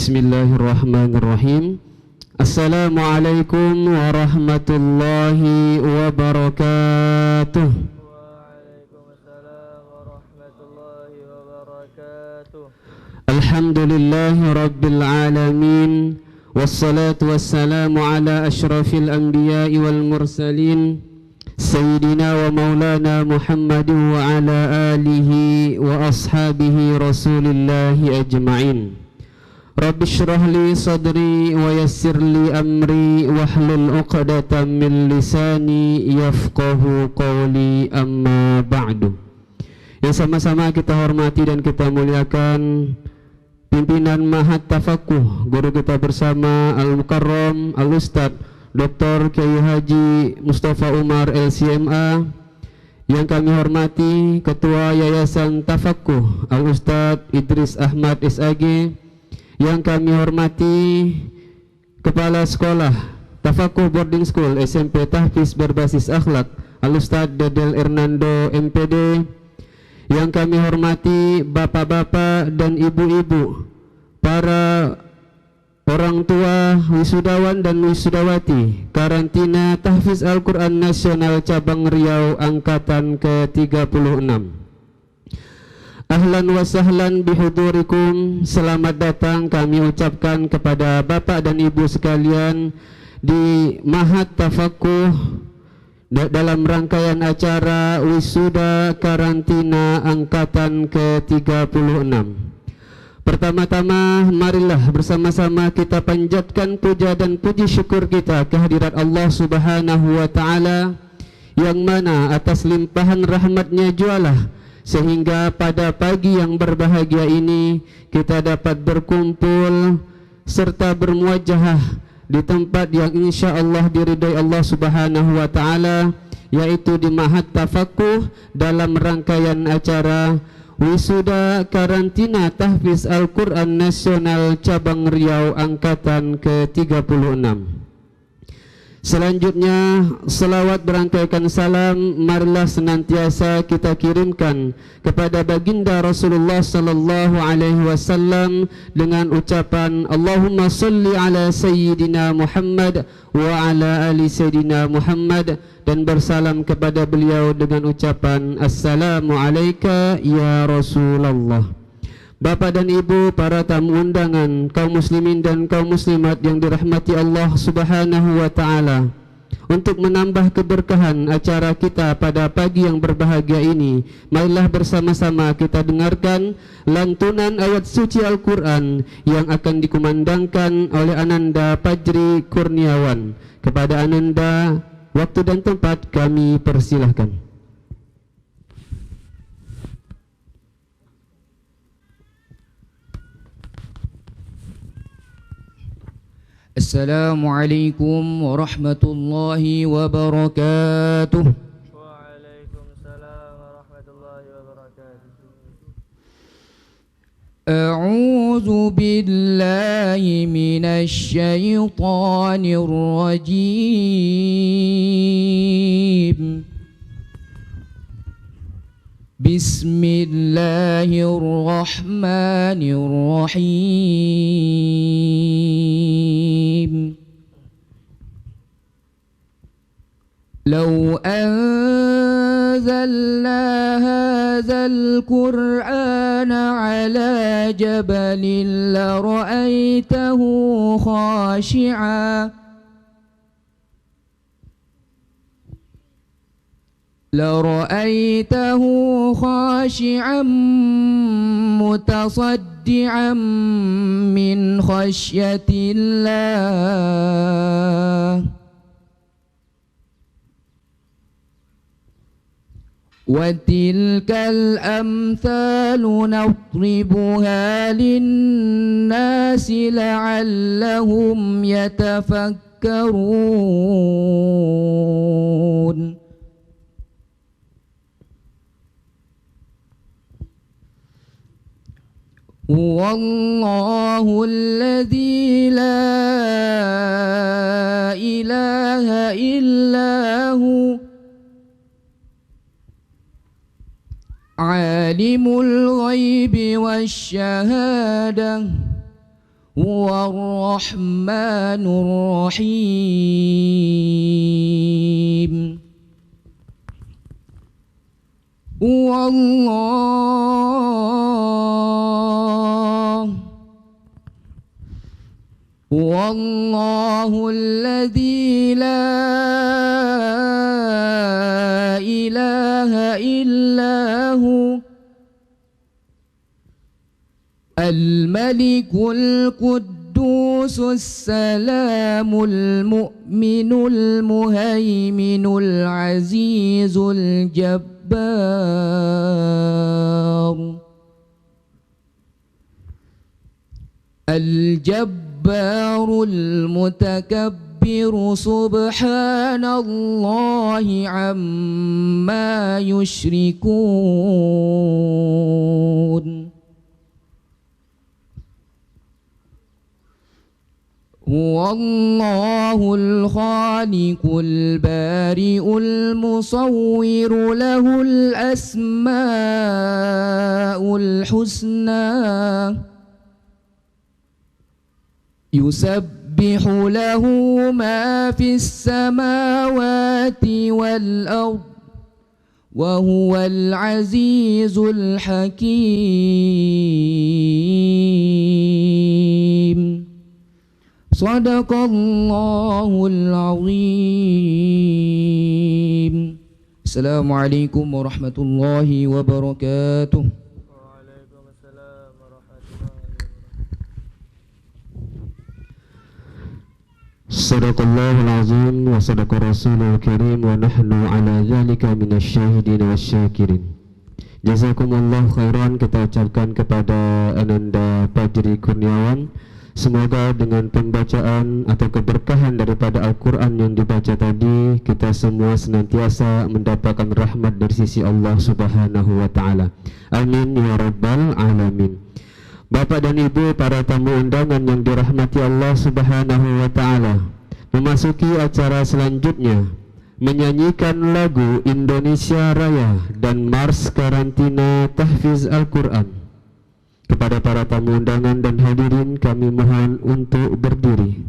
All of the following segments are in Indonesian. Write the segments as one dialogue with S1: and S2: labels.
S1: Bismillahirrahmanirrahim. Assalamualaikum warahmatullahi wabarakatuh.
S2: Waalaikumsalam warahmatullahi wabarakatuh.
S1: Alhamdulillahi rabbil alamin. Wassalatu wassalamu ala ashrafil anbiya'i wal mursalin, Sayyidina wa maulana Muhammadin wa ala alihi wa ashabihi rasulillahi ajma'in. Rabbi shrah li sadri wa yassir li amri wahlul 'uqdatam min lisani yafqahu qawli, amma ba'du. Yang sama-sama kita hormati dan kita muliakan pimpinan Ma'had Tafaqquh, guru kita bersama Al-Mukarram Al-Ustadz Dr. Kiai Haji Mustafa Umar LCMA. Yang kami hormati Ketua Yayasan Tafaqquh Al-Ustadz Idris Ahmad SAG. Yang kami hormati Kepala Sekolah Tafaqquh Boarding School SMP Tahfiz Berbasis Akhlak Al-Ustadz Dedel Hernando MPD. Yang kami hormati bapak-bapak dan ibu-ibu, para orang tua, wisudawan dan wisudawati Karantina Tahfiz Al-Quran Nasional Cabang Riau Angkatan ke-36. Ahlan wa sahlan bihudurikum. Selamat datang kami ucapkan kepada bapak dan ibu sekalian di Ma'had Tafaqquh dalam rangkaian acara wisuda karantina angkatan ke-36. Pertama-tama marilah bersama-sama kita panjatkan puja dan puji syukur kita kehadirat Allah Subhanahu wa ta'ala, yang mana atas limpahan rahmatnya jualah sehingga pada pagi yang berbahagia ini kita dapat berkumpul serta bermuajahah di tempat yang insya Allah diridhai Allah Subhanahu wa ta'ala, yaitu di Ma'had Tafaqquh dalam rangkaian acara wisuda karantina Tahfiz Al-Quran Nasional Cabang Riau Angkatan ke-36. Selanjutnya, selawat berangkaikan salam marilah senantiasa kita kirimkan kepada baginda Rasulullah sallallahu alaihi wasallam dengan ucapan Allahumma salli ala sayyidina Muhammad wa ala ali sayyidina Muhammad, dan bersalam kepada beliau dengan ucapan Assalamu alayka ya Rasulullah. Bapak dan ibu, para tamu undangan, kaum muslimin dan kaum muslimat yang dirahmati Allah Subhanahu wa ta'ala, untuk menambah keberkahan acara kita pada pagi yang berbahagia ini, marilah bersama-sama kita dengarkan lantunan ayat suci Al-Quran yang akan dikumandangkan oleh Ananda Fajri Kurniawan. Kepada Ananda, waktu dan tempat kami persilahkan.
S3: Assalamualaikum warahmatullahi wabarakatuh.
S2: Waalaikumsalam warahmatullahi wabarakatuh.
S3: A'udzu billahi minasy syaithanir rajim. Bismillahirrahmanirrahim. Law anzalna hadzal qur'ana 'ala jabalin la ra'aitahu khashi'an لرأيته خاشعا متصدعا من خشية الله وتلك الأمثال نضربها للناس لعلهم يتفكرون والله الذي لا إله إلا هو عالم الغيب والشهادة هو الرحمن الرحيم هو الله الذي لا إله إلا هو الملك القدوس السلام المؤمن المهيمن العزيز الجبار المتكبر سبحان الله عما يشركون هو الله الخالق البارئ المصور له الأسماء الحسنى يسبح له ما في السماوات والأرض وهو العزيز الحكيم صدق الله العظيم. Assalamualaikum warahmatullahi wabarakatuh.
S2: Waalaikumsalam warahmatullahi wabarakatuh.
S1: Sadaqallahul azim wa sadaqa rasulul karim wa nahnu ala dhalika minasyahidin wasyakirin. Jazakumullah khairan kita ucapkan kepada Ananda Fajri Kurniawan. Semoga dengan pembacaan atau keberkahan daripada Al-Quran yang dibaca tadi, kita semua senantiasa mendapatkan rahmat dari sisi Allah Subhanahu wa ta'ala. Amin ya rabbal alamin. Bapak dan Ibu, para tamu undangan yang dirahmati Allah Subhanahu wa ta'ala, memasuki acara selanjutnya, menyanyikan lagu Indonesia Raya dan Mars Karantina Tahfiz Al-Quran. Kepada para tamu undangan dan hadirin, kami mohon untuk berdiri.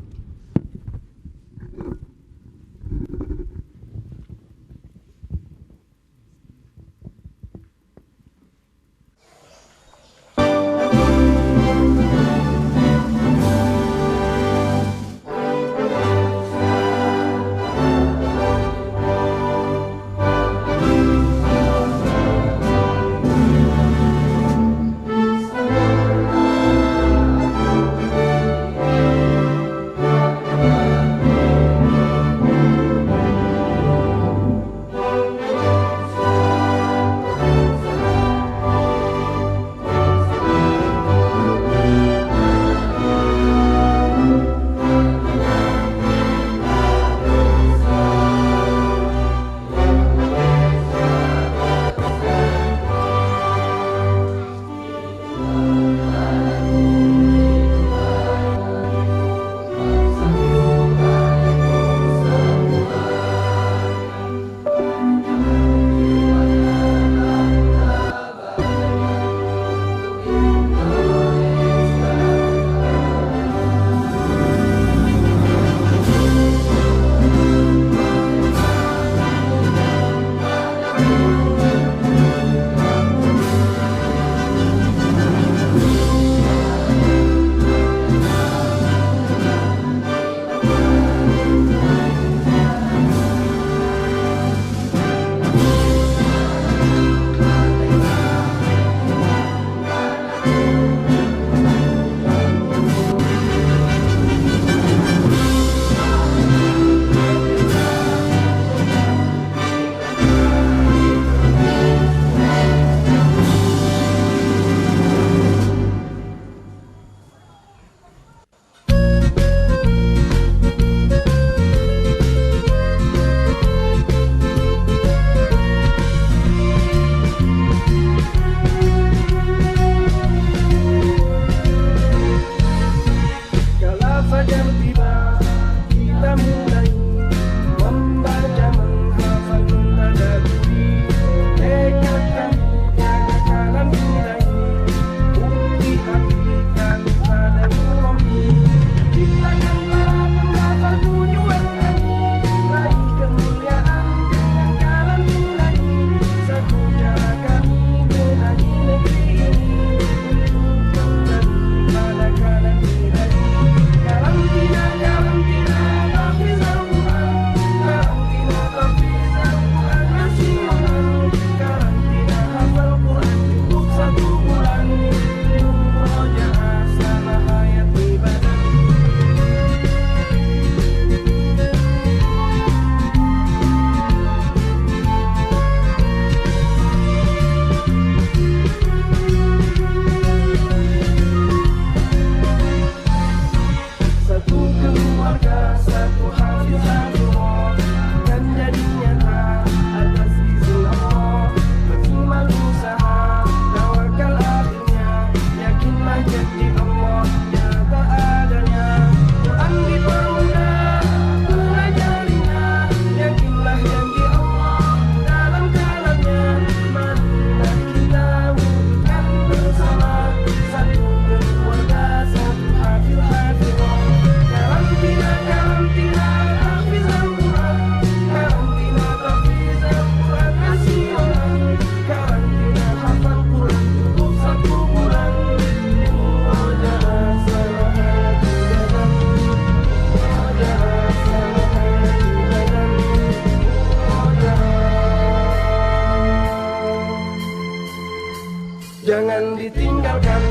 S4: jangan ditinggalkan.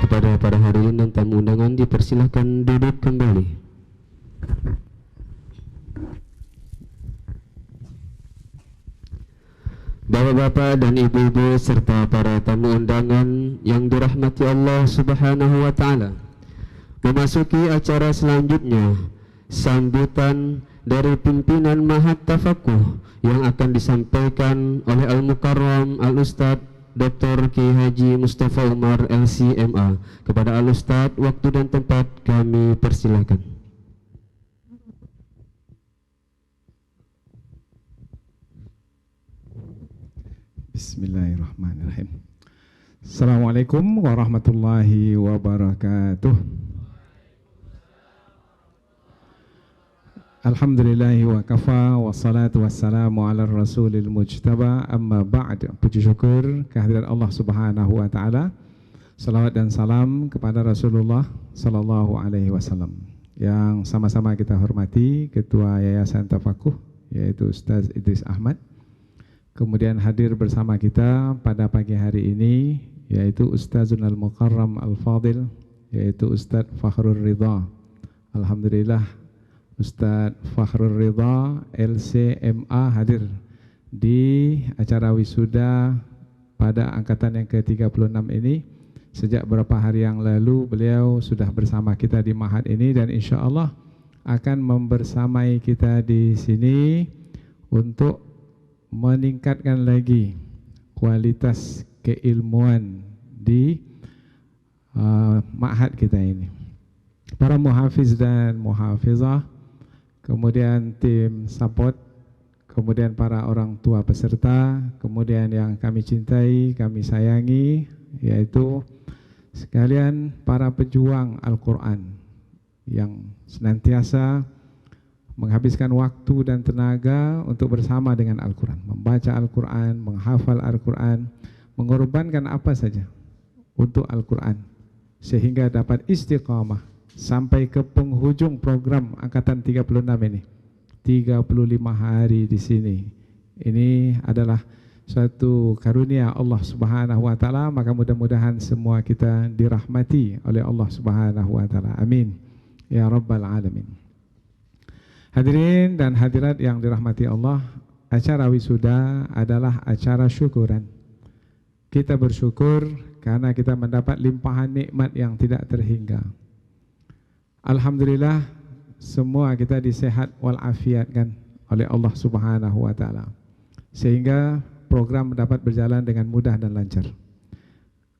S1: Kepada para hadirin dan tamu undangan dipersilahkan duduk kembali. Bapak-bapak dan ibu-ibu serta para tamu undangan yang dirahmati Allah Subhanahu wa taala. Memasuki acara selanjutnya, sambutan dari pimpinan Mahat Tafakuh yang akan disampaikan oleh Al-Mukarram Al-Ustadz Dr. Ki Haji Mustafa Umar LCMA. Kepada Al-Ustadz, waktu dan tempat kami persilakan.
S5: Bismillahirrahmanirrahim. Assalamualaikum warahmatullahi wabarakatuh. Alhamdulillahi wa kafa, wassalatu wassalamu ala rasulil mujtaba, amma ba'd. Puji syukur kehadirat Allah Subhanahu wa taala. Salawat dan salam kepada Rasulullah sallallahu alaihi wasallam. Yang sama-sama kita hormati Ketua Yayasan Tafakuh, yaitu Ustaz Idris Ahmad. Kemudian hadir bersama kita pada pagi hari ini yaitu Ustazun Al-Mukarram Al-Fadil, yaitu Ustaz Fakhrul Ridha. Alhamdulillah Ustaz Fakhrul Ridha LCMA hadir di acara wisuda pada angkatan yang ke-36 ini. Sejak beberapa hari yang lalu beliau sudah bersama kita di Mahat ini dan insya Allah akan membersamai kita di sini untuk meningkatkan lagi kualitas keilmuan di ma'had kita ini. Para muhafiz dan muhafizah, kemudian tim support, kemudian para orang tua peserta, kemudian yang kami cintai, kami sayangi, yaitu sekalian para pejuang Al-Quran yang senantiasa menghabiskan waktu dan tenaga untuk bersama dengan Al-Quran, membaca Al-Quran, menghafal Al-Quran, mengorbankan apa saja untuk Al-Quran sehingga dapat istiqamah sampai ke penghujung program angkatan 36 ini. 35 hari di sini. Ini adalah suatu karunia Allah Subhanahu wa taala, maka mudah-mudahan semua kita dirahmati oleh Allah Subhanahu wa taala. Amin ya rabbal alamin. Hadirin dan hadirat yang dirahmati Allah, acara wisuda adalah acara syukuran. Kita bersyukur karena kita mendapat limpahan nikmat yang tidak terhingga. Alhamdulillah semua kita disehat walafiatkan oleh Allah Subhanahu wa taala. Sehingga program dapat berjalan dengan mudah dan lancar.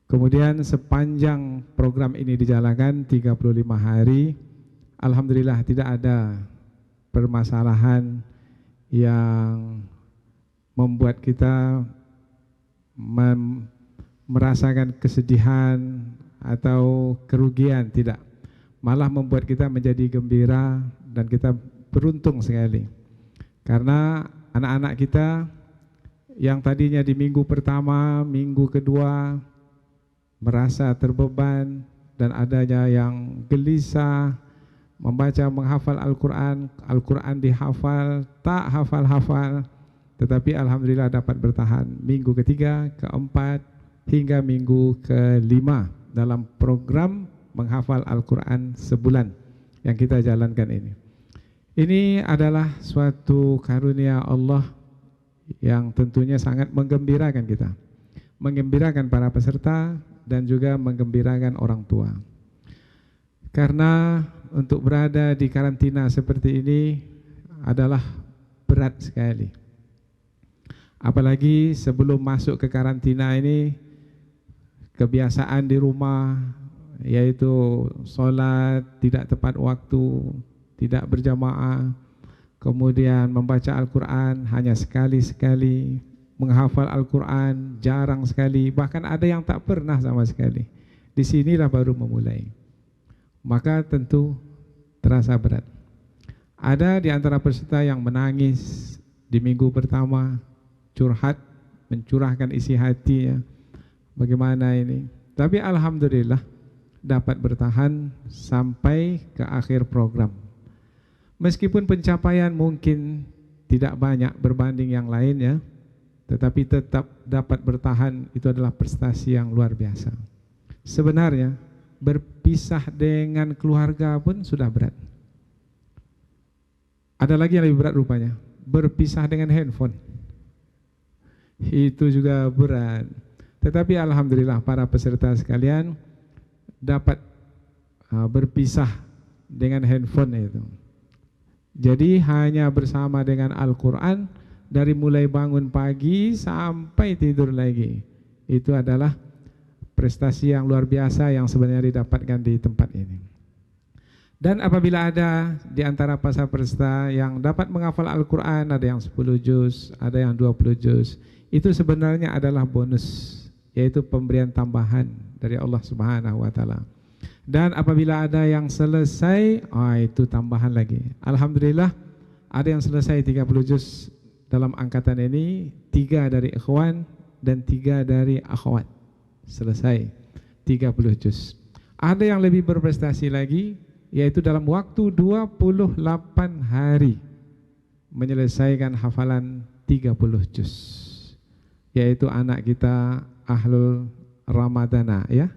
S5: Kemudian sepanjang program ini dijalankan 35 hari, alhamdulillah tidak ada permasalahan yang membuat kita merasakan kesedihan atau kerugian, tidak. Malah membuat kita menjadi gembira dan kita beruntung sekali. Karena anak-anak kita yang tadinya di minggu pertama, minggu kedua merasa terbeban dan adanya yang gelisah, membaca, menghafal Al-Quran, Al-Quran dihafal, tak hafal-hafal, tetapi alhamdulillah dapat bertahan minggu ketiga, keempat, hingga minggu kelima dalam program menghafal Al-Quran sebulan yang kita jalankan ini. Ini adalah suatu karunia Allah yang tentunya sangat menggembirakan kita, menggembirakan para peserta dan juga menggembirakan orang tua. Karena untuk berada di karantina seperti ini adalah berat sekali. Apalagi sebelum masuk ke karantina ini, kebiasaan di rumah yaitu sholat tidak tepat waktu, tidak berjamaah, kemudian membaca Al-Quran hanya sekali-sekali, menghafal Al-Quran jarang sekali, bahkan ada yang tak pernah sama sekali. Disinilah baru memulai. Maka tentu terasa berat. Ada di antara peserta yang menangis di minggu pertama, curhat, mencurahkan isi hatinya, bagaimana ini. Tapi alhamdulillah dapat bertahan sampai ke akhir program. Meskipun pencapaian mungkin tidak banyak berbanding yang lainnya, tetapi tetap dapat bertahan, itu adalah prestasi yang luar biasa. Sebenarnya berpisah dengan keluarga pun sudah berat. Ada lagi yang lebih berat rupanya, berpisah dengan handphone. Itu juga berat. Tetapi alhamdulillah para peserta sekalian dapat berpisah dengan handphone itu. Jadi hanya bersama dengan Al-Quran dari mulai bangun pagi sampai tidur lagi. Itu adalah prestasi yang luar biasa yang sebenarnya didapatkan di tempat ini. Dan apabila ada di antara peserta yang dapat menghafal Al-Quran, ada yang 10 juz, ada yang 20 juz, itu sebenarnya adalah bonus, yaitu pemberian tambahan dari Allah Subhanahu wa taala. Dan apabila ada yang selesai, itu tambahan lagi. Alhamdulillah ada yang selesai 30 juz dalam angkatan ini, 3 dari ikhwan dan 3 dari akhwat. Selesai 30 juz. Ada yang lebih berprestasi lagi, yaitu dalam waktu 28 hari menyelesaikan hafalan 30 juz. Yaitu anak kita Ahlul Ramadana, ya.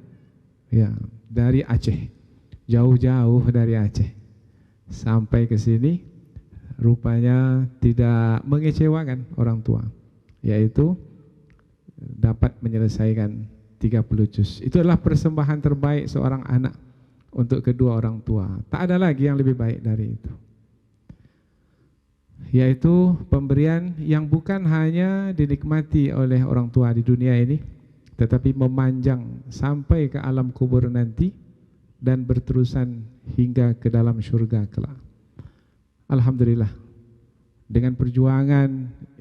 S5: Ya, dari Aceh. Jauh-jauh dari Aceh sampai ke sini, rupanya tidak mengecewakan orang tua, yaitu dapat menyelesaikan 30 juz. Itu adalah persembahan terbaik seorang anak untuk kedua orang tua. Tak ada lagi yang lebih baik dari itu, yaitu pemberian yang bukan hanya dinikmati oleh orang tua di dunia ini, tetapi memanjang sampai ke alam kubur nanti dan berterusan hingga ke dalam syurga kelak. Alhamdulillah, dengan perjuangan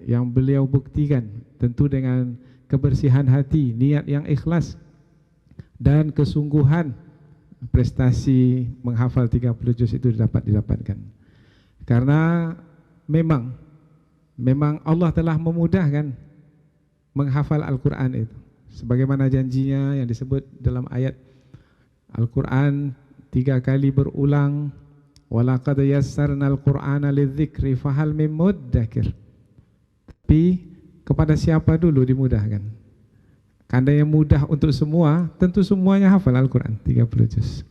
S5: yang beliau buktikan, tentu dengan kebersihan hati, niat yang ikhlas dan kesungguhan, prestasi menghafal 30 juz itu dapat didapatkan. Karena memang Allah telah memudahkan menghafal Al-Quran itu, sebagaimana janjinya yang disebut dalam ayat Al-Quran 3 kali berulang, walaqad yassarnal Qur'ana lidzikri fahal mim muddakir. Tapi kepada siapa dulu dimudahkan? Karena yang mudah untuk semua, tentu semuanya hafal Al-Quran 30 juz.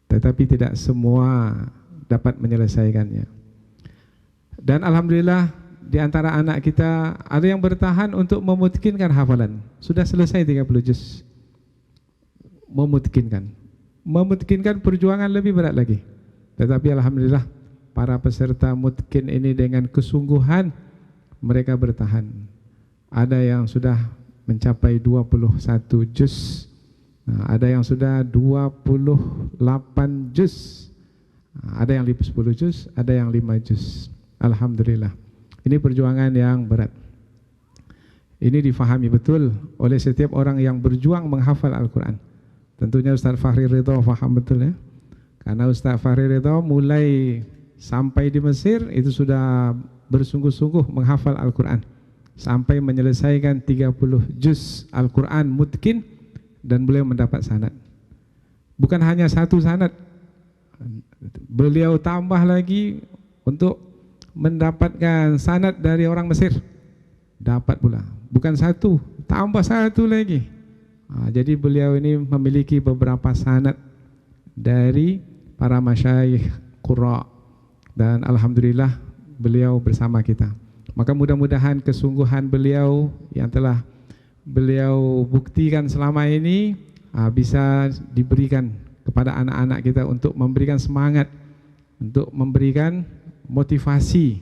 S5: Tetapi tidak semua dapat menyelesaikannya. Dan alhamdulillah di antara anak kita ada yang bertahan untuk memutkinkan hafalan. Sudah selesai 30 juz. Memutkinkan perjuangan lebih berat lagi. Tetapi alhamdulillah para peserta mutkin ini dengan kesungguhan mereka bertahan. Ada yang sudah mencapai 21 juz, ada yang sudah 28 juz, ada yang 10 juz, ada yang 5 juz. Alhamdulillah. Ini perjuangan yang berat. Ini difahami betul oleh setiap orang yang berjuang menghafal Al-Quran. Tentunya Ustaz Fahri Ridho faham betul, ya. Karena Ustaz Fahri Ridho mulai sampai di Mesir itu sudah bersungguh-sungguh menghafal Al-Quran sampai menyelesaikan 30 juz Al-Quran mutkin, dan beliau mendapat sanad. Bukan hanya satu sanad, beliau tambah lagi untuk mendapatkan sanad dari orang Mesir. Dapat pula, bukan satu, tambah satu lagi. Jadi beliau ini memiliki beberapa sanad dari para masyayikh qurra, dan alhamdulillah beliau bersama kita. Maka mudah-mudahan kesungguhan beliau yang telah beliau buktikan selama ini bisa diberikan kepada anak-anak kita untuk memberikan semangat, untuk memberikan motivasi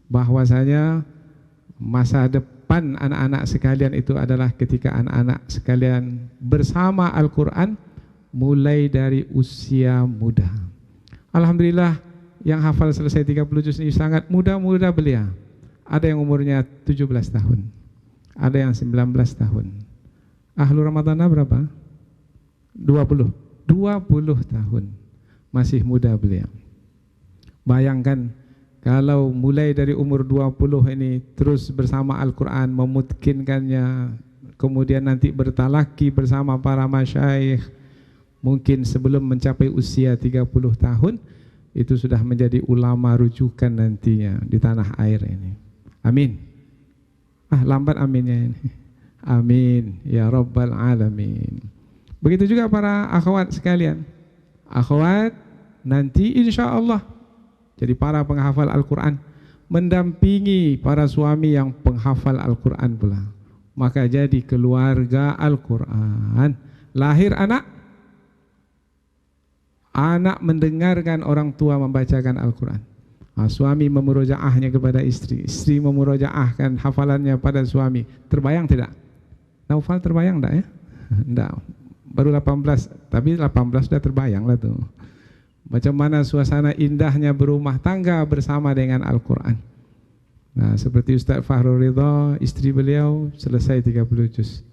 S5: bahwasanya masa depan anak-anak sekalian itu adalah ketika anak-anak sekalian bersama Al-Quran mulai dari usia muda. Alhamdulillah yang hafal selesai 30 juz ini sangat muda-muda belia. Ada yang umurnya 17 tahun, ada yang 19 tahun. Ahlul Ramadana berapa? 20 tahun. Masih muda beliau. Bayangkan kalau mulai dari umur 20 ini terus bersama Al-Quran, memutkinkannya, kemudian nanti bertalaki bersama para masyayikh, mungkin sebelum mencapai usia 30 tahun, itu sudah menjadi ulama rujukan nantinya di tanah air ini. Amin. Lambat aminnya ini. Amin ya rabbal alamin. Begitu juga para akhwat sekalian. Akhwat nanti insya Allah jadi para penghafal Al-Quran, mendampingi para suami yang penghafal Al-Quran pula. Maka jadi keluarga Al-Quran. Lahir anak, anak mendengarkan orang tua membacakan Al-Quran. Suami memurojaahnya kepada istri, istri memurojaahkan hafalannya pada suami. Terbayang tidak? Naufal terbayang enggak ya? Enggak. Baru 18, tapi 18 sudah terbayang lah tuh. Macam mana suasana indahnya berumah tangga bersama dengan Al-Quran. Nah, seperti Ustaz Fahrul Ridha, istri beliau selesai 30 juz.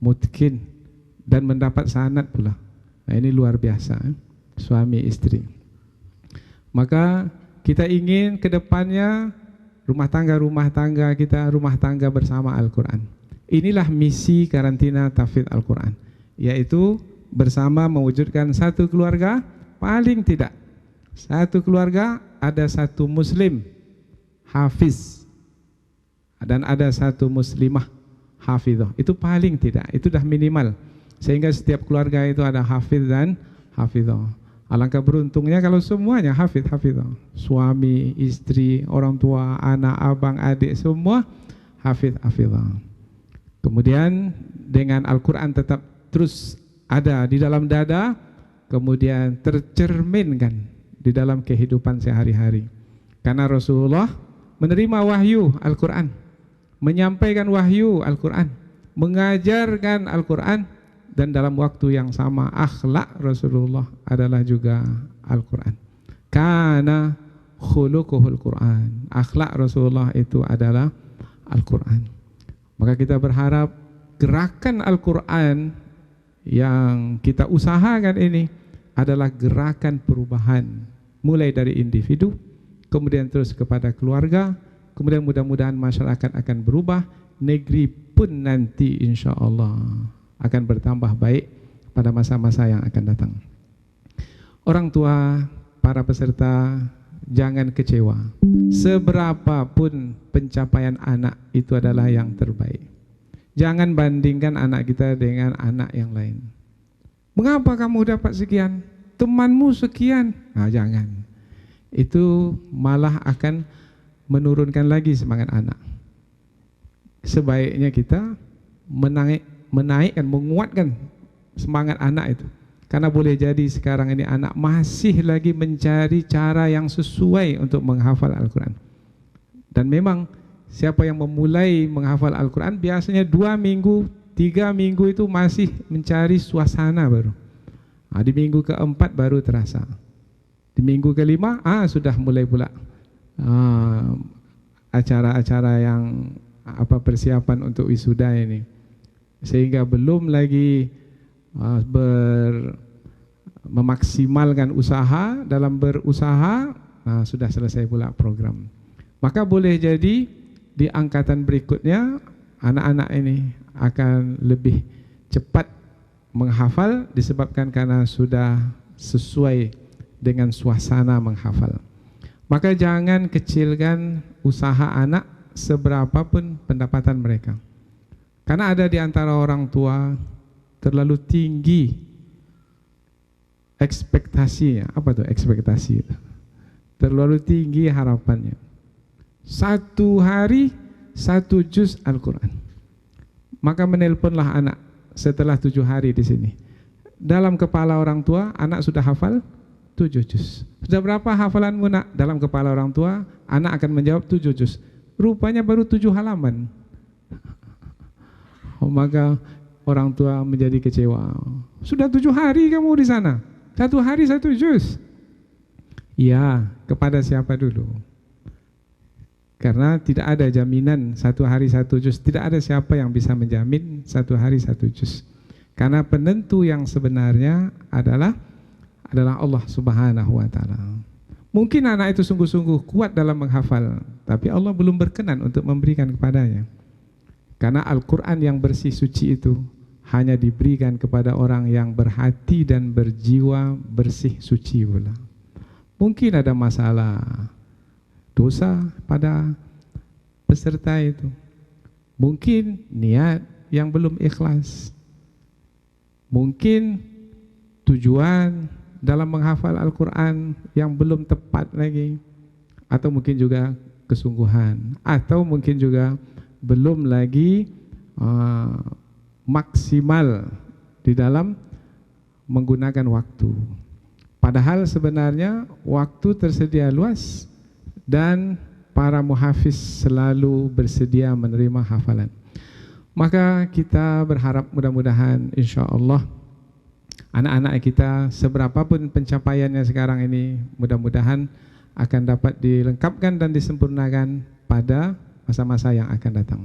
S5: Mutkin dan mendapat sanad pula. Nah, ini luar biasa, suami istri. Maka kita ingin ke depannya rumah tangga kita, rumah tangga bersama Al-Quran. Inilah misi karantina tahfidz Al-Quran, yaitu bersama mewujudkan satu keluarga. Paling tidak satu keluarga ada satu muslim hafiz dan ada satu muslimah hafizah. Itu paling tidak, itu dah minimal. Sehingga setiap keluarga itu ada hafiz dan hafizah. Alangkah beruntungnya kalau semuanya hafizah. Suami, istri, orang tua, anak, abang, adik, semua hafizah. Kemudian dengan Al-Quran tetap terus ada di dalam dada, kemudian tercerminkan di dalam kehidupan sehari-hari. Karena Rasulullah menerima wahyu Al-Quran, menyampaikan wahyu Al-Quran, mengajarkan Al-Quran, dan dalam waktu yang sama akhlak Rasulullah adalah juga Al-Quran. Kana khuluquhul Quran. Akhlak Rasulullah itu adalah Al-Quran. Maka kita berharap gerakan Al-Quran yang kita usahakan ini adalah gerakan perubahan, mulai dari individu, kemudian terus kepada keluarga, kemudian mudah-mudahan masyarakat akan berubah, negeri pun nanti insya Allah akan bertambah baik pada masa-masa yang akan datang. Orang tua, para peserta, jangan kecewa. Seberapapun pencapaian anak itu adalah yang terbaik. Jangan bandingkan anak kita dengan anak yang lain. Mengapa kamu dapat sekian? Temanmu sekian. Nah, jangan. Itu malah akan menurunkan lagi semangat anak. Sebaiknya kita menaikkan, menguatkan semangat anak itu. Karena boleh jadi sekarang ini anak masih lagi mencari cara yang sesuai untuk menghafal Al-Quran. Dan memang siapa yang memulai menghafal Al-Quran biasanya 2 minggu, 3 minggu itu masih mencari suasana baru. Di minggu ke-4 baru terasa. Di minggu ke-5 sudah mulai pula acara-acara yang persiapan untuk wisuda ini. Sehingga belum lagi memaksimalkan usaha, dalam berusaha sudah selesai pula program. Maka boleh jadi di angkatan berikutnya anak-anak ini akan lebih cepat menghafal disebabkan karena sudah sesuai dengan suasana menghafal. Maka jangan kecilkan usaha anak seberapapun pendapatan mereka. Karena ada di antara orang tua terlalu tinggi ekspektasinya. Apa tuh ekspektasi? Terlalu tinggi harapannya. 1 hari 1 juz Al-Quran. Maka menelponlah anak setelah 7 hari di sini. Dalam kepala orang tua, anak sudah hafal 7 juz. Sudah berapa hafalanmu nak? Dalam kepala orang tua, anak akan menjawab 7 juz. Rupanya baru 7 halaman. Maka orang tua menjadi kecewa. Sudah 7 hari kamu di sana. 1 hari 1 juz. Ya, kepada siapa dulu? Karena tidak ada jaminan 1 hari 1 juz. Tidak ada siapa yang bisa menjamin 1 hari 1 juz. Karena penentu yang sebenarnya adalah Allah Subhanahu wa ta'ala. Mungkin anak itu sungguh-sungguh kuat dalam menghafal, tapi Allah belum berkenan untuk memberikan kepadanya. Karena Al-Quran yang bersih suci itu hanya diberikan kepada orang yang berhati dan berjiwa bersih suci pula. Mungkin ada masalah dosa pada peserta itu. Mungkin niat yang belum ikhlas. Mungkin tujuan dalam menghafal Al-Quran yang belum tepat lagi. Atau mungkin juga kesungguhan. Atau mungkin juga belum lagi maksimal di dalam menggunakan waktu. Padahal sebenarnya waktu tersedia luas dan para muhafiz selalu bersedia menerima hafalan. Maka kita berharap mudah-mudahan insya-Allah anak-anak kita seberapapun pencapaiannya sekarang ini, mudah-mudahan akan dapat dilengkapkan dan disempurnakan pada masa-masa yang akan datang.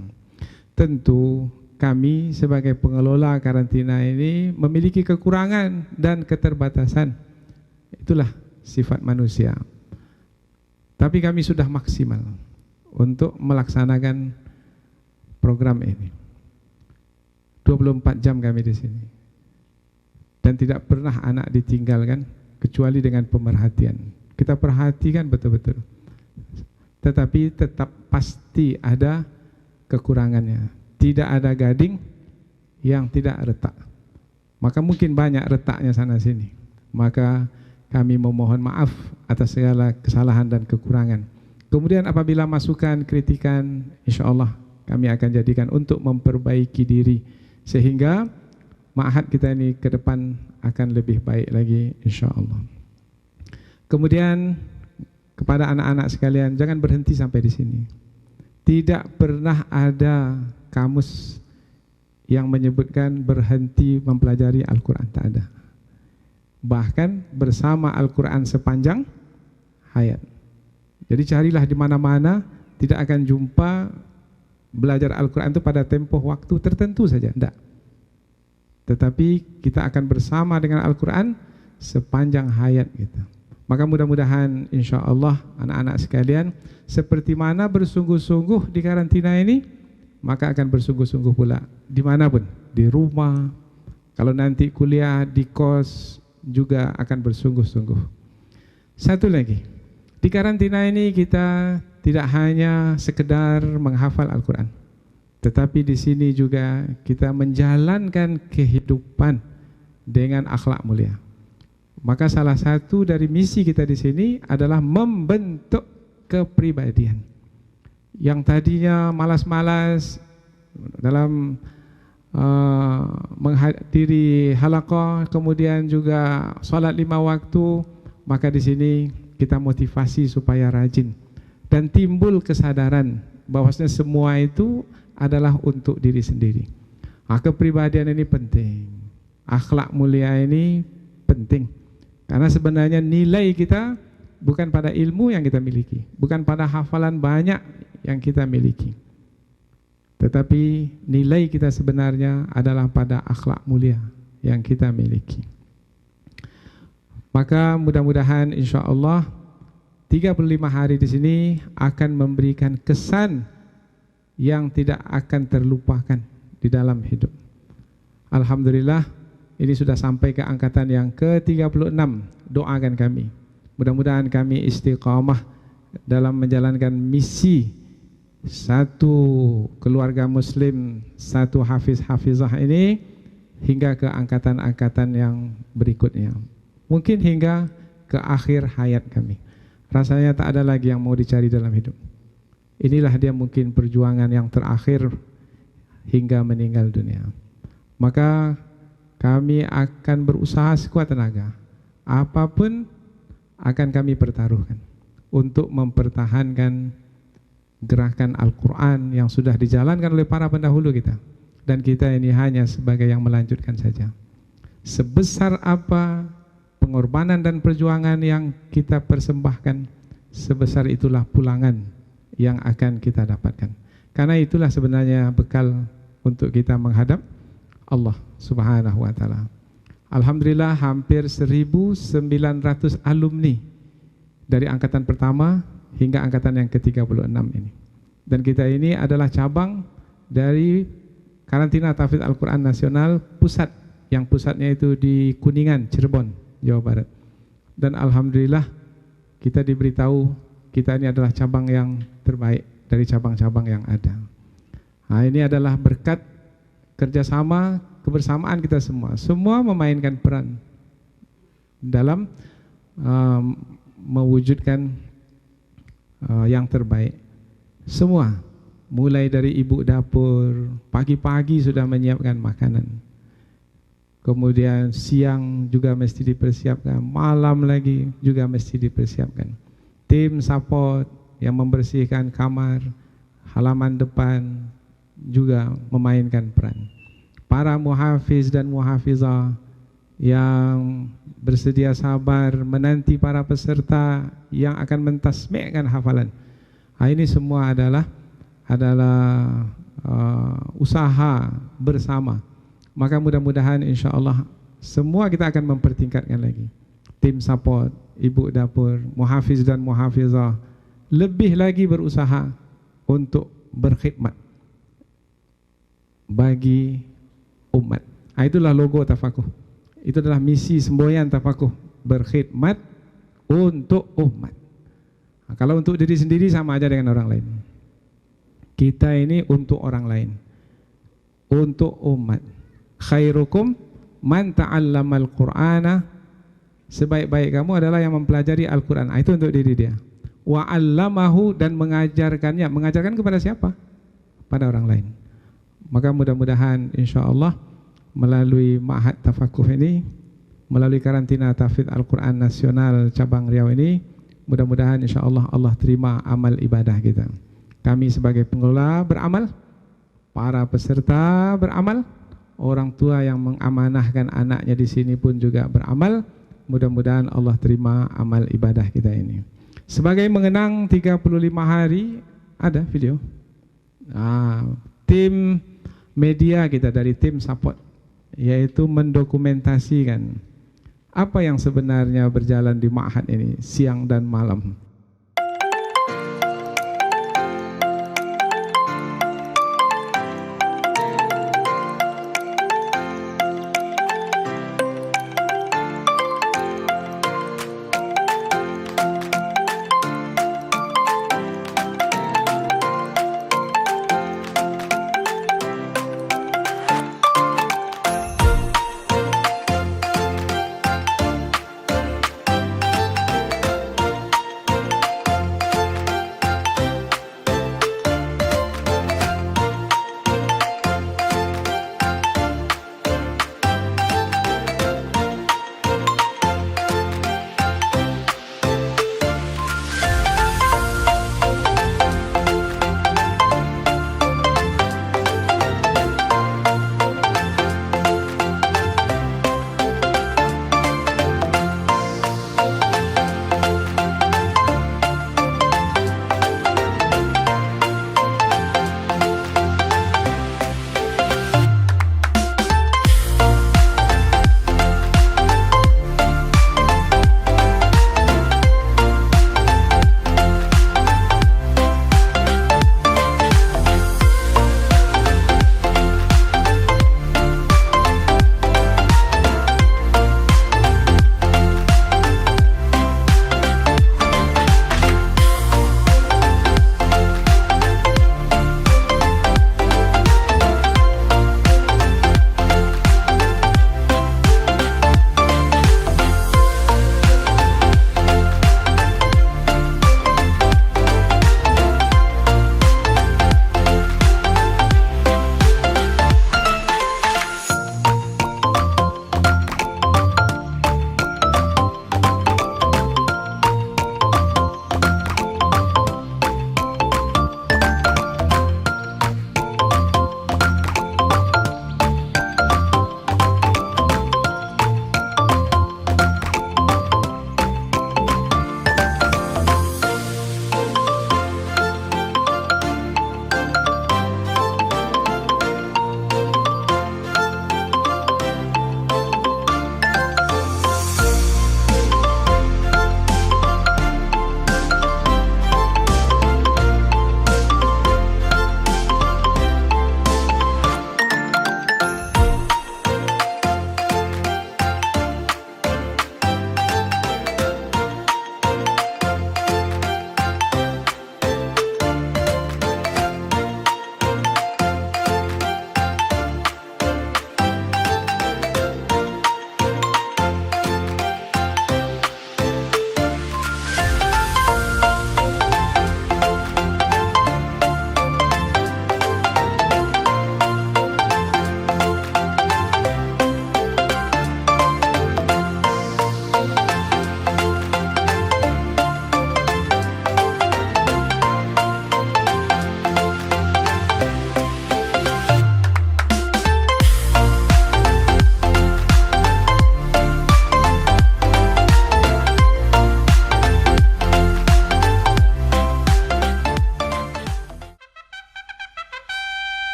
S5: Tentu kami sebagai pengelola karantina ini memiliki kekurangan dan keterbatasan. Itulah sifat manusia. Tapi kami sudah maksimal untuk melaksanakan program ini. 24 jam kami di sini. Dan tidak pernah anak ditinggalkan kecuali dengan pemerhatian. Kita perhatikan betul-betul. Tetapi tetap pasti ada kekurangannya. Tidak ada gading yang tidak retak. Maka mungkin banyak retaknya sana sini. Maka kami memohon maaf atas segala kesalahan dan kekurangan. Kemudian apabila masukan, kritikan, insya-Allah kami akan jadikan untuk memperbaiki diri. Sehingga ma'had kita ini ke depan akan lebih baik lagi insya-Allah. Kemudian kepada anak-anak sekalian, jangan berhenti sampai di sini. Tidak pernah ada kamus yang menyebutkan berhenti mempelajari Al-Quran, tak ada. Bahkan bersama Al-Quran sepanjang hayat. Jadi carilah di mana-mana, tidak akan jumpa belajar Al-Quran itu pada tempoh waktu tertentu saja, tidak. Tetapi kita akan bersama dengan Al-Quran sepanjang hayat kita. Maka mudah-mudahan insya Allah anak-anak sekalian, seperti mana bersungguh-sungguh di karantina ini, maka akan bersungguh-sungguh pula dimanapun, di rumah, kalau nanti kuliah di kos juga akan bersungguh-sungguh. Satu lagi, di karantina ini kita tidak hanya sekedar menghafal Al-Quran, tetapi di sini juga kita menjalankan kehidupan dengan akhlak mulia. Maka salah satu dari misi kita di sini adalah membentuk kepribadian. Yang tadinya malas-malas dalam menghadiri halaqah, kemudian juga salat 5 waktu, maka di sini kita motivasi supaya rajin dan timbul kesadaran bahwasanya semua itu adalah untuk diri sendiri. Kepribadian ini penting, akhlak mulia ini penting, karena sebenarnya nilai kita bukan pada ilmu yang kita miliki, bukan pada hafalan banyak yang kita miliki, tetapi nilai kita sebenarnya adalah pada akhlak mulia yang kita miliki. Maka mudah-mudahan insya Allah 35 hari di sini akan memberikan kesan yang tidak akan terlupakan di dalam hidup. Alhamdulillah, ini sudah sampai ke angkatan yang ke-36. Doakan kami, mudah-mudahan kami istiqamah dalam menjalankan misi satu keluarga muslim, satu hafiz-hafizah ini hingga ke angkatan-angkatan yang berikutnya. Mungkin hingga ke akhir hayat kami. Rasanya tak ada lagi yang mau dicari dalam hidup. Inilah dia mungkin perjuangan yang terakhir hingga meninggal dunia. Maka kami akan berusaha sekuat tenaga. Apapun akan kami pertaruhkan untuk mempertahankan gerakan Al-Quran yang sudah dijalankan oleh para pendahulu kita. Dan kita ini hanya sebagai yang melanjutkan saja. Sebesar apa pengorbanan dan perjuangan yang kita persembahkan, sebesar itulah pulangan yang akan kita dapatkan. Karena itulah sebenarnya bekal untuk kita menghadap Allah Subhanahu wa taala. Alhamdulillah hampir 1.900 alumni dari angkatan pertama hingga angkatan yang ke-36 ini. Dan kita ini adalah cabang dari Karantina Tahfidz Al-Quran Nasional Pusat, yang pusatnya itu di Kuningan, Cirebon, Jawa Barat. Dan alhamdulillah kita diberitahu kita ini adalah cabang yang terbaik dari cabang-cabang yang ada. Nah, ini adalah berkat kerjasama, kebersamaan kita semua. Semua memainkan peran dalam mewujudkan yang terbaik. Semua, mulai dari ibu dapur, pagi-pagi sudah menyiapkan makanan. Kemudian siang juga mesti dipersiapkan, malam lagi juga mesti dipersiapkan. Tim support yang membersihkan kamar, halaman depan juga memainkan peran. Para muhafiz dan muhafizah yang bersedia sabar menanti para peserta yang akan mentasmi'kan hafalan. Ini semua adalah usaha bersama. Maka mudah-mudahan insya-Allah semua kita akan mempertingkatkan lagi. Tim support, ibu dapur, muhafiz dan muhafizah lebih lagi berusaha untuk berkhidmat bagi umat. Itulah logo Tafakuh. Itu adalah misi semboyan Tafakuh, berkhidmat untuk umat. Kalau untuk diri sendiri sama aja dengan orang lain. Kita ini untuk orang lain, untuk umat. Khairukum man ta'allamal Qur'ana, sebaik-baik kamu adalah yang mempelajari Al-Quran. Itu untuk diri dia. Wa 'allamahu, dan mengajarkannya. Mengajarkan kepada siapa? Pada orang lain. Maka mudah-mudahan insya-Allah melalui Ma'had Tafakuh ini, melalui karantina tahfidz Al-Quran nasional cabang Riau ini, mudah-mudahan insya-Allah Allah terima amal ibadah kita. Kami sebagai pengelola beramal, para peserta beramal, orang tua yang mengamanahkan anaknya di sini pun juga beramal. Mudah-mudahan Allah terima amal ibadah kita ini. Sebagai mengenang 35 hari, ada video. Tim media kita dari tim support, yaitu mendokumentasikan apa yang sebenarnya berjalan di Ma'had ini siang dan malam.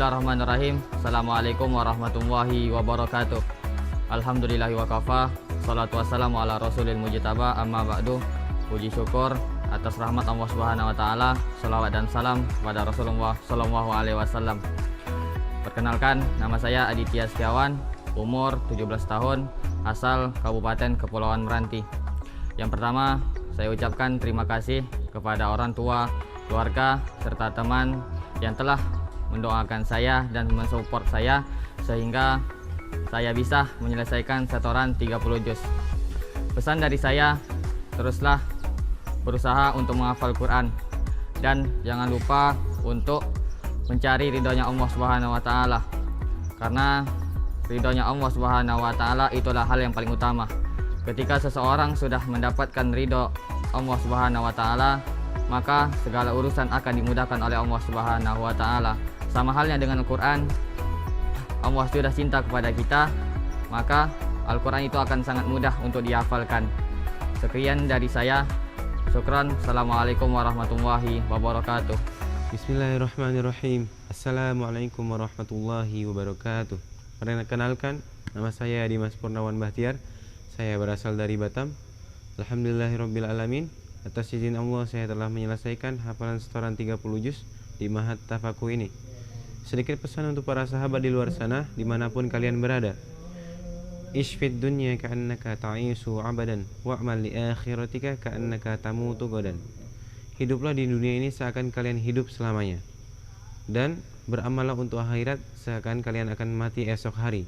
S4: Bismillahirrahmanirrahim. Assalamualaikum warahmatullahi wabarakatuh. Alhamdulillahi wa kafa. Salatu wassalamu ala rasulil mujtaba. Amma ba'du. Puji syukur atas rahmat Allah Subhanahu wa taala. Salawat dan salam kepada Rasulullah sallallahu alaihi wasallam. Perkenalkan, nama saya Aditya Setiawan, umur 17 tahun, asal Kabupaten Kepulauan Meranti. Yang pertama, saya ucapkan terima kasih kepada orang tua, keluarga, serta teman yang telah mendoakan saya dan mensupport saya sehingga saya bisa menyelesaikan setoran 30 juz. Pesan dari saya, teruslah berusaha untuk menghafal Quran dan jangan lupa untuk mencari ridhonya Allah Subhanahu wa taala. Karena ridhonya Allah Subhanahu wa taala itulah hal yang paling utama. Ketika seseorang sudah mendapatkan ridho Allah Subhanahu wa taala, maka segala urusan akan dimudahkan oleh Allah Subhanahu wa taala. Sama halnya dengan Al-Quran, Allah sudah cinta kepada kita, maka Al-Quran itu akan sangat mudah untuk dihafalkan. Sekian dari saya. Syukran. Assalamualaikum warahmatullahi wabarakatuh.
S6: Bismillahirrahmanirrahim. Assalamualaikum warahmatullahi wabarakatuh. Perkenalkan, nama saya Dimas Purnawan Bahtiar. Saya berasal dari Batam. Alhamdulillahirabbil alamin. Atas izin Allah saya telah menyelesaikan hafalan setoran 30 juz di Mahat Tafakuh ini. Sedikit pesan untuk para sahabat di luar sana, dimanapun kalian berada. Ishfid dunya ka'annaka ta'isu abadan wa'mal li akhiratika ka'annaka tamutu gadan. Hiduplah di dunia ini seakan kalian hidup selamanya, dan beramallah untuk akhirat seakan kalian akan mati esok hari.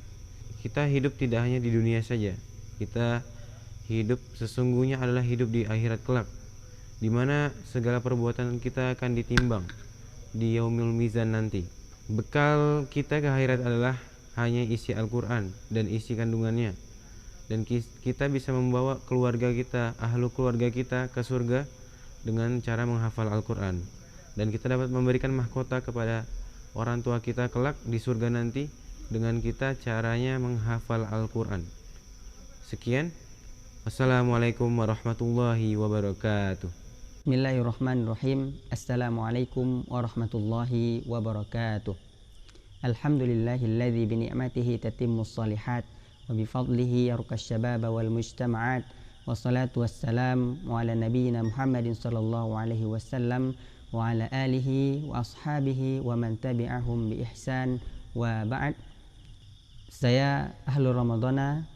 S6: Kita hidup tidak hanya di dunia saja. Kita hidup sesungguhnya adalah hidup di akhirat kelak, di mana segala perbuatan kita akan ditimbang di yaumul mizan nanti. Bekal kita ke akhirat adalah hanya isi Al-Quran dan isi kandungannya, dan kita bisa membawa keluarga kita, ahlu keluarga kita ke surga dengan cara menghafal Al-Quran, dan kita dapat memberikan mahkota kepada orang tua kita kelak di surga nanti dengan kita caranya menghafal Al-Quran. Sekian. Assalamualaikum warahmatullahi wabarakatuh.
S7: Bismillahirrahmanirrahim. Assalamualaikum warahmatullahi wabarakatuh. Alhamdulillahilladzi bini'matihi tatimmus shalihat wa bifadlihi yarqas syababa wal mujtama'at. Wassalatu wassalam ala nabiyyina Muhammadin sallallahu alaihi wasallam wa ala alihi wa ashabihi wa man tabi'ahum bi ihsan wa ba'd. Saya Ahlul Ramadhana,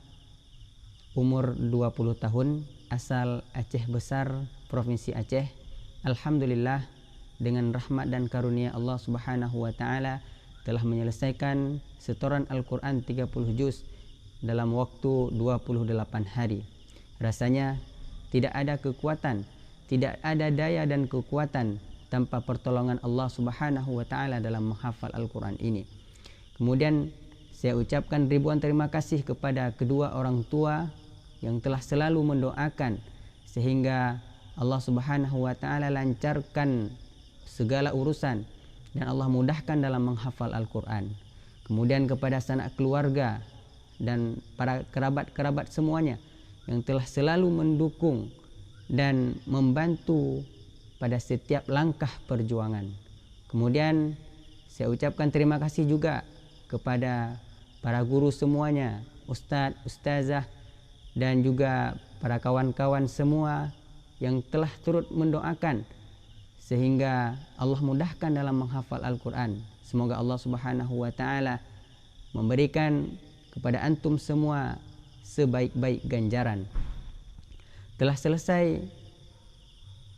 S7: umur 20 tahun, asal Aceh Besar, Provinsi Aceh. Alhamdulillah, dengan rahmat dan karunia Allah Subhanahu wa taala telah menyelesaikan setoran Al-Quran 30 juz dalam waktu 28 hari. Rasanya tidak ada kekuatan, tidak ada daya dan kekuatan tanpa pertolongan Allah Subhanahu wa taala dalam menghafal Al-Quran ini. Kemudian saya ucapkan ribuan terima kasih kepada kedua orang tua yang telah selalu mendoakan sehingga Allah Subhanahu wa taala lancarkan segala urusan dan Allah mudahkan dalam menghafal Al-Quran. Kemudian kepada sanak keluarga dan para kerabat-kerabat semuanya yang telah selalu mendukung dan membantu pada setiap langkah perjuangan. Kemudian saya ucapkan terima kasih juga kepada para guru semuanya, ustadz, ustazah, dan juga para kawan-kawan semua yang telah turut mendoakan sehingga Allah mudahkan dalam menghafal Al-Quran. Semoga Allah Subhanahu wa taala memberikan kepada antum semua sebaik-baik ganjaran. Telah selesai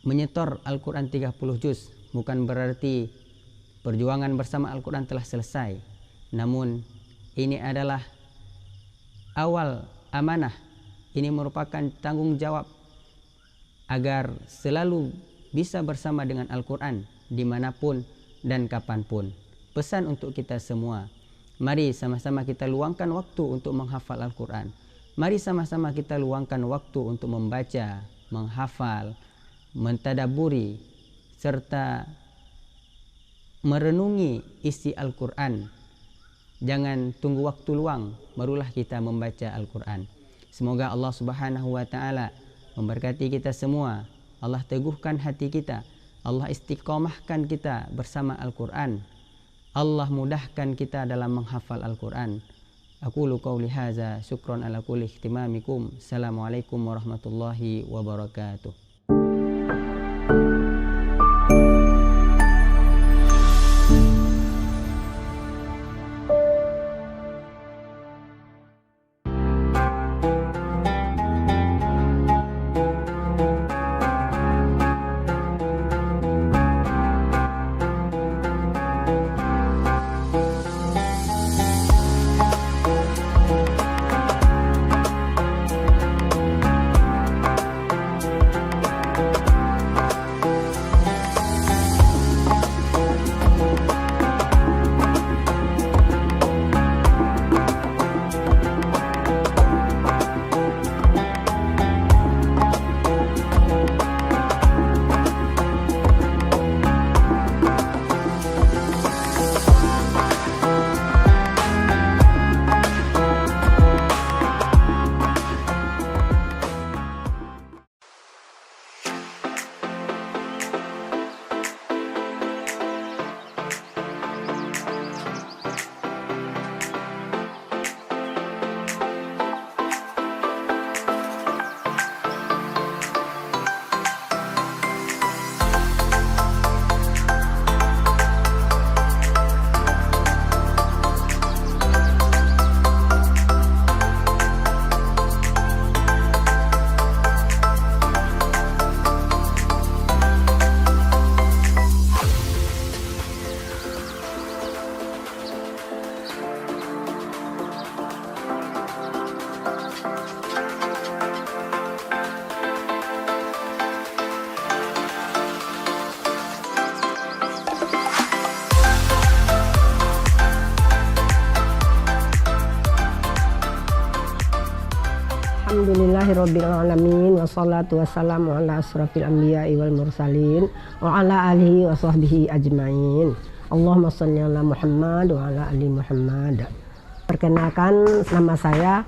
S7: menyetor Al-Quran 30 juz bukan berarti perjuangan bersama Al-Quran telah selesai. Namun ini adalah awal amanah. Ini merupakan tanggung jawab agar selalu bisa bersama dengan Al-Quran dimanapun dan kapanpun. Pesan untuk kita semua, mari sama-sama kita luangkan waktu untuk menghafal Al-Quran. Mari sama-sama kita luangkan waktu untuk membaca, menghafal, mentadaburi, serta merenungi isi Al-Quran. Jangan tunggu waktu luang barulah kita membaca Al-Quran. Semoga Allah Subhanahu wa taala memberkati kita semua. Allah teguhkan hati kita, Allah istiqomahkan kita bersama Al-Quran. Allah mudahkan kita dalam menghafal Al-Quran. Aqulu qawli hadza, syukran ala kulli ihtimamikum. Assalamualaikum warahmatullahi wabarakatuh.
S8: Alhamdulillahirrabbilalamin. Wassalatu wassalamu ala asrafil anbiya'i wal mursalin wa ala alihi wa sahbihi ajmain. Allahumma shalli ala Muhammad wa ala ali Muhammad. Perkenalkan, nama saya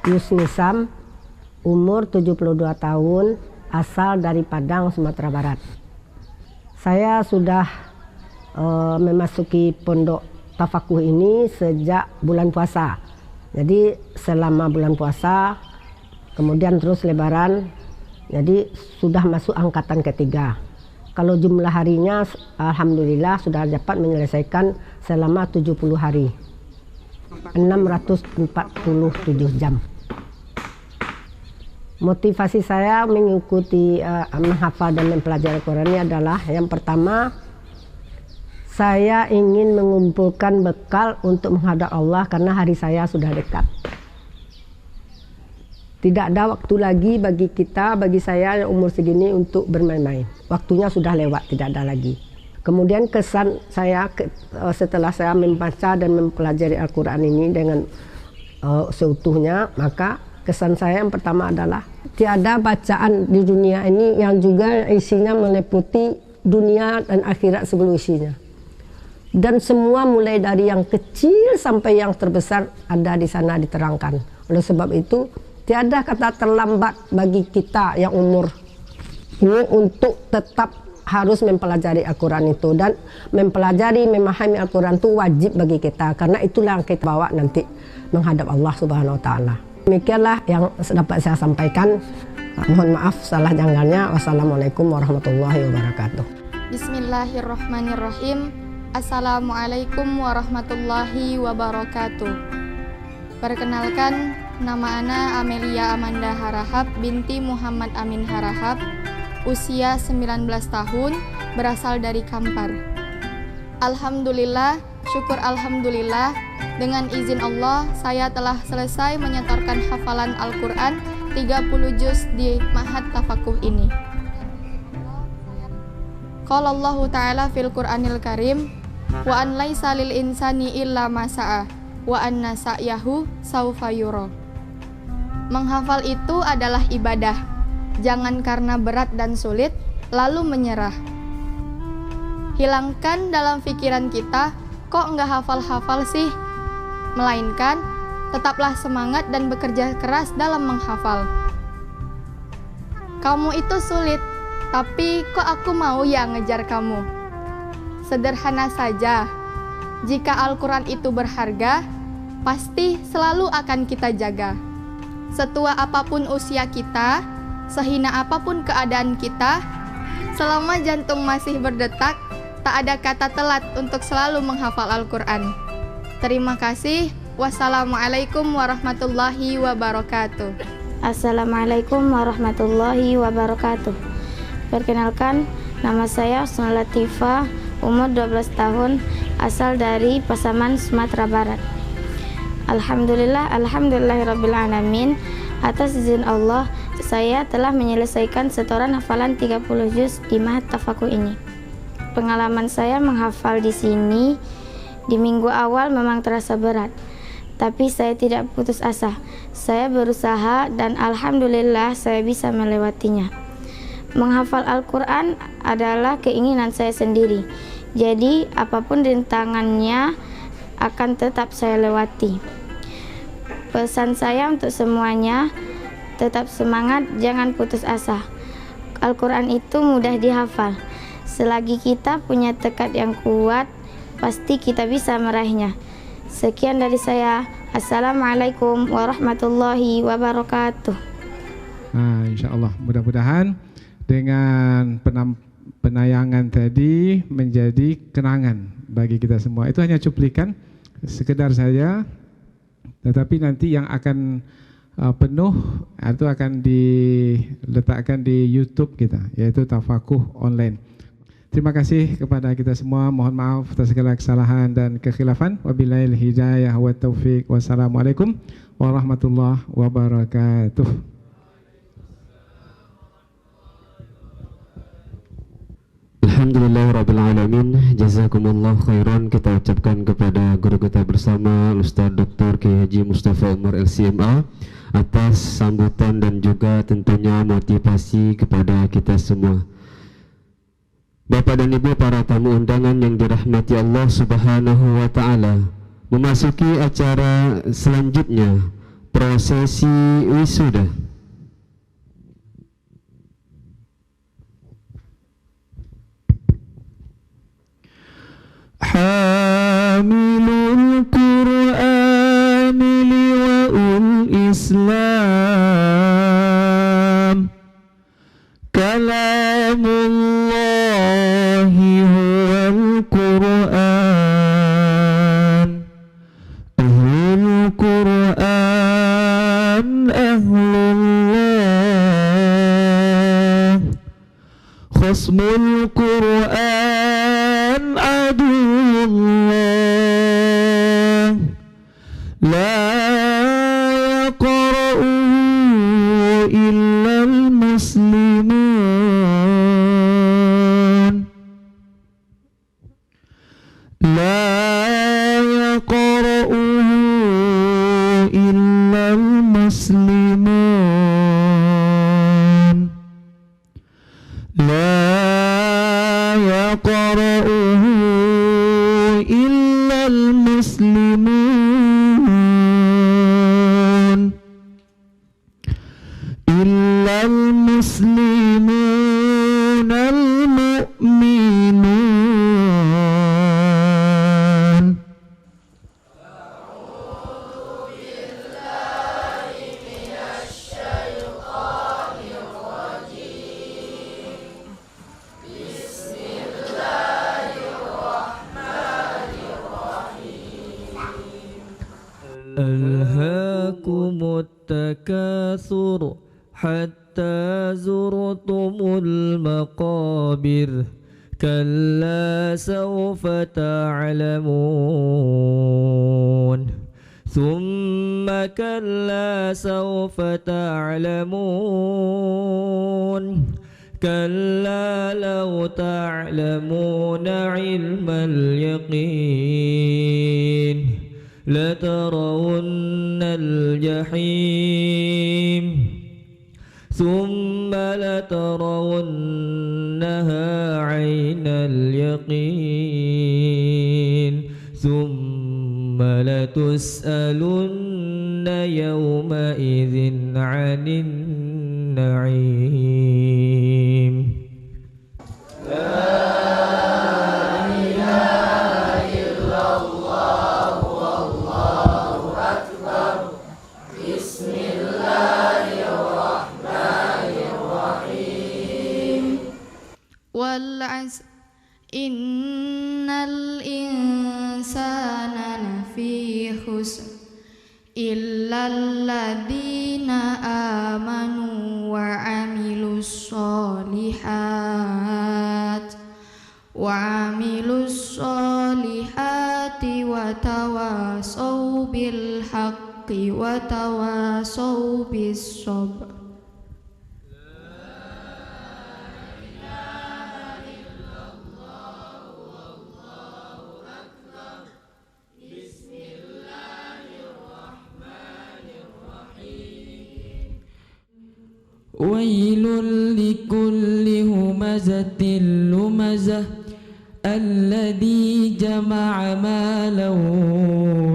S8: Yusni Sam, umur 72 tahun, asal dari Padang, Sumatera Barat. Saya sudah memasuki pondok tafakuh ini sejak bulan puasa. Jadi selama bulan puasa, kemudian terus lebaran, jadi sudah masuk angkatan ketiga. Kalau jumlah harinya alhamdulillah sudah dapat menyelesaikan selama 70 hari, 647 jam. Motivasi saya mengikuti menghafal dan mempelajari Al-Quran ini adalah, yang pertama, saya ingin mengumpulkan bekal untuk menghadap Allah karena hari saya sudah dekat. Tidak ada waktu lagi bagi kita, bagi saya yang umur segini untuk bermain-main. Waktunya sudah lewat, tidak ada lagi. Kemudian kesan saya setelah saya membaca dan mempelajari Al-Quran ini dengan seutuhnya, maka kesan saya yang pertama adalah tiada bacaan di dunia ini yang juga isinya meliputi dunia dan akhirat sebelum isinya. Dan semua mulai dari yang kecil sampai yang terbesar ada di sana diterangkan. Oleh sebab itu, tiada kata terlambat bagi kita yang umur ini untuk tetap harus mempelajari Al-Quran itu. Dan mempelajari, memahami Al-Quran itu wajib bagi kita, karena itulah yang kita bawa nanti menghadap Allah Subhanahu wa Ta'ala. Demikianlah yang dapat saya sampaikan. Mohon maaf salah janggalnya. Wassalamualaikum warahmatullahi wabarakatuh.
S9: Bismillahirrahmanirrahim. Assalamualaikum warahmatullahi wabarakatuh. Perkenalkan, nama ana Amelia Amanda Harahap binti Muhammad Amin Harahap, usia 19 tahun, berasal dari Kampar. Alhamdulillah, syukur alhamdulillah, dengan izin Allah saya telah selesai menyetorkan hafalan Al-Quran 30 juz di Ma'had Tafakuh ini. Qala Allah Ta'ala fil Qur'anil Karim, wa an laisa lil insani illa ma sa'a wa anna sa'yahu saufa yura. Menghafal itu adalah ibadah. Jangan karena berat dan sulit lalu menyerah. Hilangkan dalam pikiran kita, kok nggak hafal-hafal sih? Melainkan tetaplah semangat dan bekerja keras dalam menghafal. Kamu itu sulit, tapi kok aku mau ya ngejar kamu? Sederhana saja. Jika Al-Quran itu berharga, pasti selalu akan kita jaga. Setua apapun usia kita, sehina apapun keadaan kita, selama jantung masih berdetak, tak ada kata telat untuk selalu menghafal Al-Quran. Terima kasih. Wassalamualaikum warahmatullahi wabarakatuh.
S10: Assalamualaikum warahmatullahi wabarakatuh. Perkenalkan, nama saya Husnul Latifah, umur 12 tahun, asal dari Pasaman, Sumatera Barat. Alhamdulillahirrabbilalamin. Atas izin Allah, saya telah menyelesaikan setoran hafalan 30 juz di Ma'had Tafakuh ini. Pengalaman saya menghafal di sini di minggu awal memang terasa berat, tapi saya tidak putus asa. Saya berusaha dan alhamdulillah saya bisa melewatinya. Menghafal Al-Quran adalah keinginan saya sendiri, jadi apapun rintangannya akan tetap saya lewati. Pesan saya untuk semuanya, tetap semangat, jangan putus asa. Al-Quran itu mudah dihafal. Selagi kita punya tekad yang kuat, pasti kita bisa meraihnya. Sekian dari saya. Assalamualaikum warahmatullahi wabarakatuh.
S5: InsyaAllah, mudah-mudahan dengan penayangan tadi menjadi kenangan bagi kita semua. Itu hanya cuplikan sekedar saja, tetapi nanti yang akan penuh itu akan diletakkan di YouTube kita, yaitu Tafakuh Online. Terima kasih kepada kita semua. Mohon maaf atas segala kesalahan dan kekhilafan. Wabillahil hidayah wa taufiq. Wassalamualaikum warahmatullahi wabarakatuh.
S1: Alhamdulillahirrabbilalamin. Jazakumullah khairan kita ucapkan kepada guru kita bersama Ustaz Dr. Kiai Haji Mustafa Umar LCMA atas sambutan dan juga tentunya motivasi kepada kita semua. Bapak dan Ibu para tamu undangan yang dirahmati Allah Subhanahu wa taala, memasuki acara selanjutnya, prosesi wisuda. Hamilul Qur'an liwa'ul Islam, kalamullahi huwal Qur'an, ahlul Qur'an ahlullah, khasmul Qur'an adullah, la yaqra'uhu illal muslimun, la yaqra'uhu illal muslimun, la yaqra'uhu illal muslimun, illal muslimun al-mu'minun.
S2: Alhaakumut takatsur hatta zurtumul maqabir, kalla sawfa ta'lamun, thumma kalla sawfa ta'lamun, kalla law ta'lamuna ilmal yaqin, لترون الجحيم ثم لترونها عين اليقين ثم لتسألن يومئذ عن النعيم. لا إله إلا الله
S9: khusr illalladzina amanu wa amilus solihati wa tawasaw bil haqqi wa tawasaw bis sabr.
S3: ويل لكل همزة لمزة الذي جمع مالا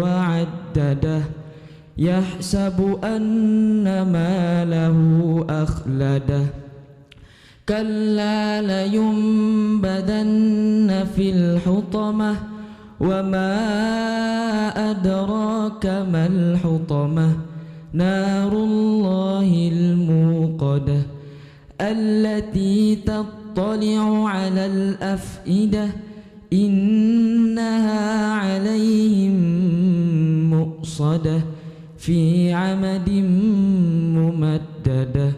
S3: وعدده يحسب أن ماله أخلده كلا لينبذن في الحطمة وما أدراك ما الحطمة نار الله الموقدة التي تطلع على الأفئدة إنها عليهم مؤصدة في عمد ممددة.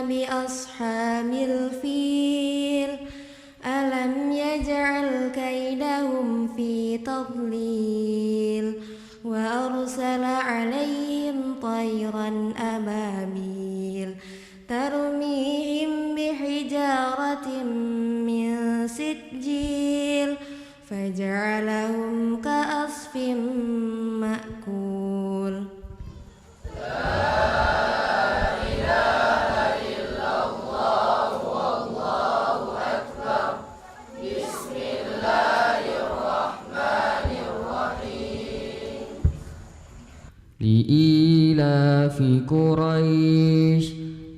S11: بأصحاب الفيل ألم يجعل كيدهم في تضليل وأرسل عليهم طيرا أبابيل ترميهم بحجارة من سجيل فجعلهم كعصف مأكول.
S3: لإيلاف قريش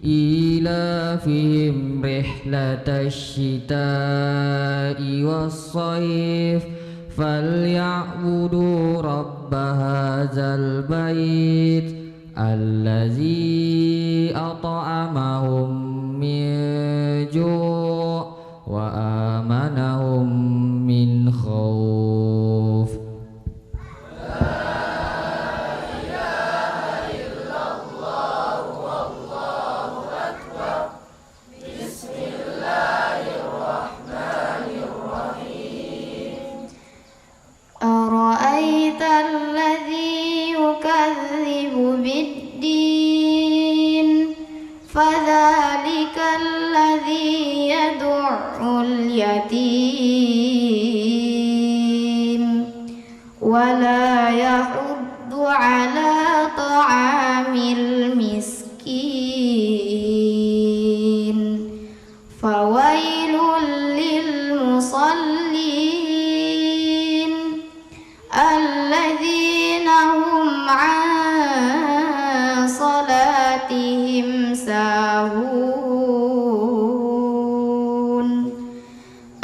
S3: إيلافهم رحلة الشتاء والصيف فليعبدوا رب هذا البيت الذي أطعمهم من جوع وآمنهم من خوف.
S11: أرأيت الذي يكذب بالدين فذلك الذي يدع اليتيم ولا يحض على طعام المسكين فويل للمصلين الذين هم عن صلاتهم ساهون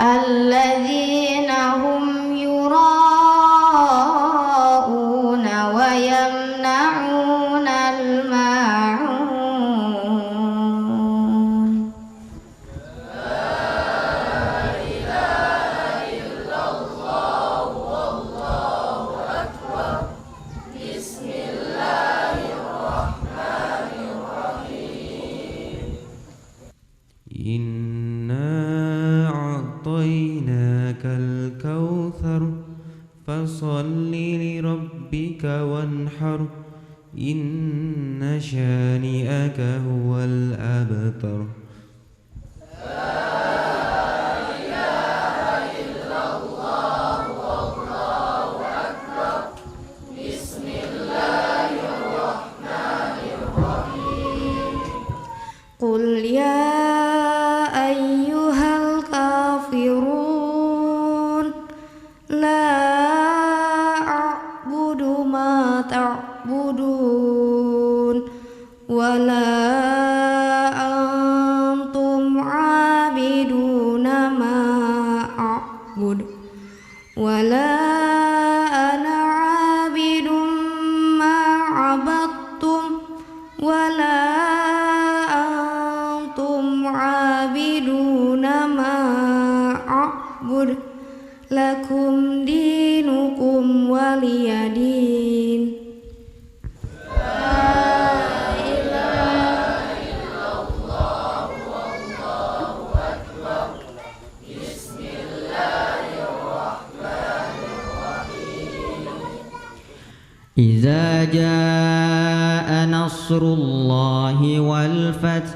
S11: الذين هم يراءون ويمنعون الماعون.
S6: إنا أعطيناك الكوثر فصل لربك وانحر إن شانئك هو الأبتر.
S11: قل يا أيها الكافرون لا أعبد ما تعبدون ولا أنتم عابدون ما أعبد ولا ana 'abidun ma 'abadtum wala antum 'abiduna ma a'bud lakum dinukum waliyadin.
S3: إذا جاء نصر الله والفتح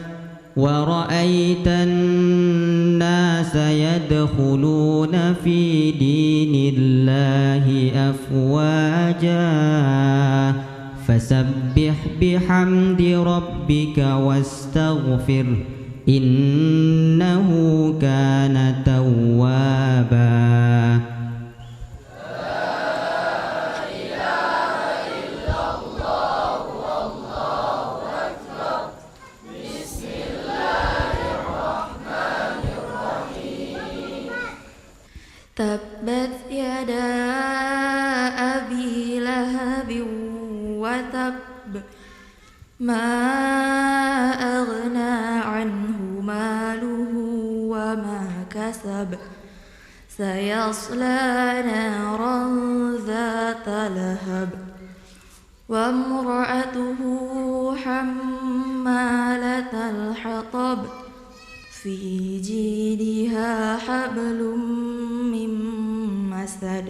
S3: ورأيت الناس يدخلون في دين الله أفواجا فسبح بحمد ربك واستغفر إنه كان توابا.
S11: Tabbat yada abi lahabin wa tab ma aghna anhu maluhu wa ma kasab sayasla naran dhata lahab wa imra'atuhu hammalatal hatab fi jidha hablum min masad.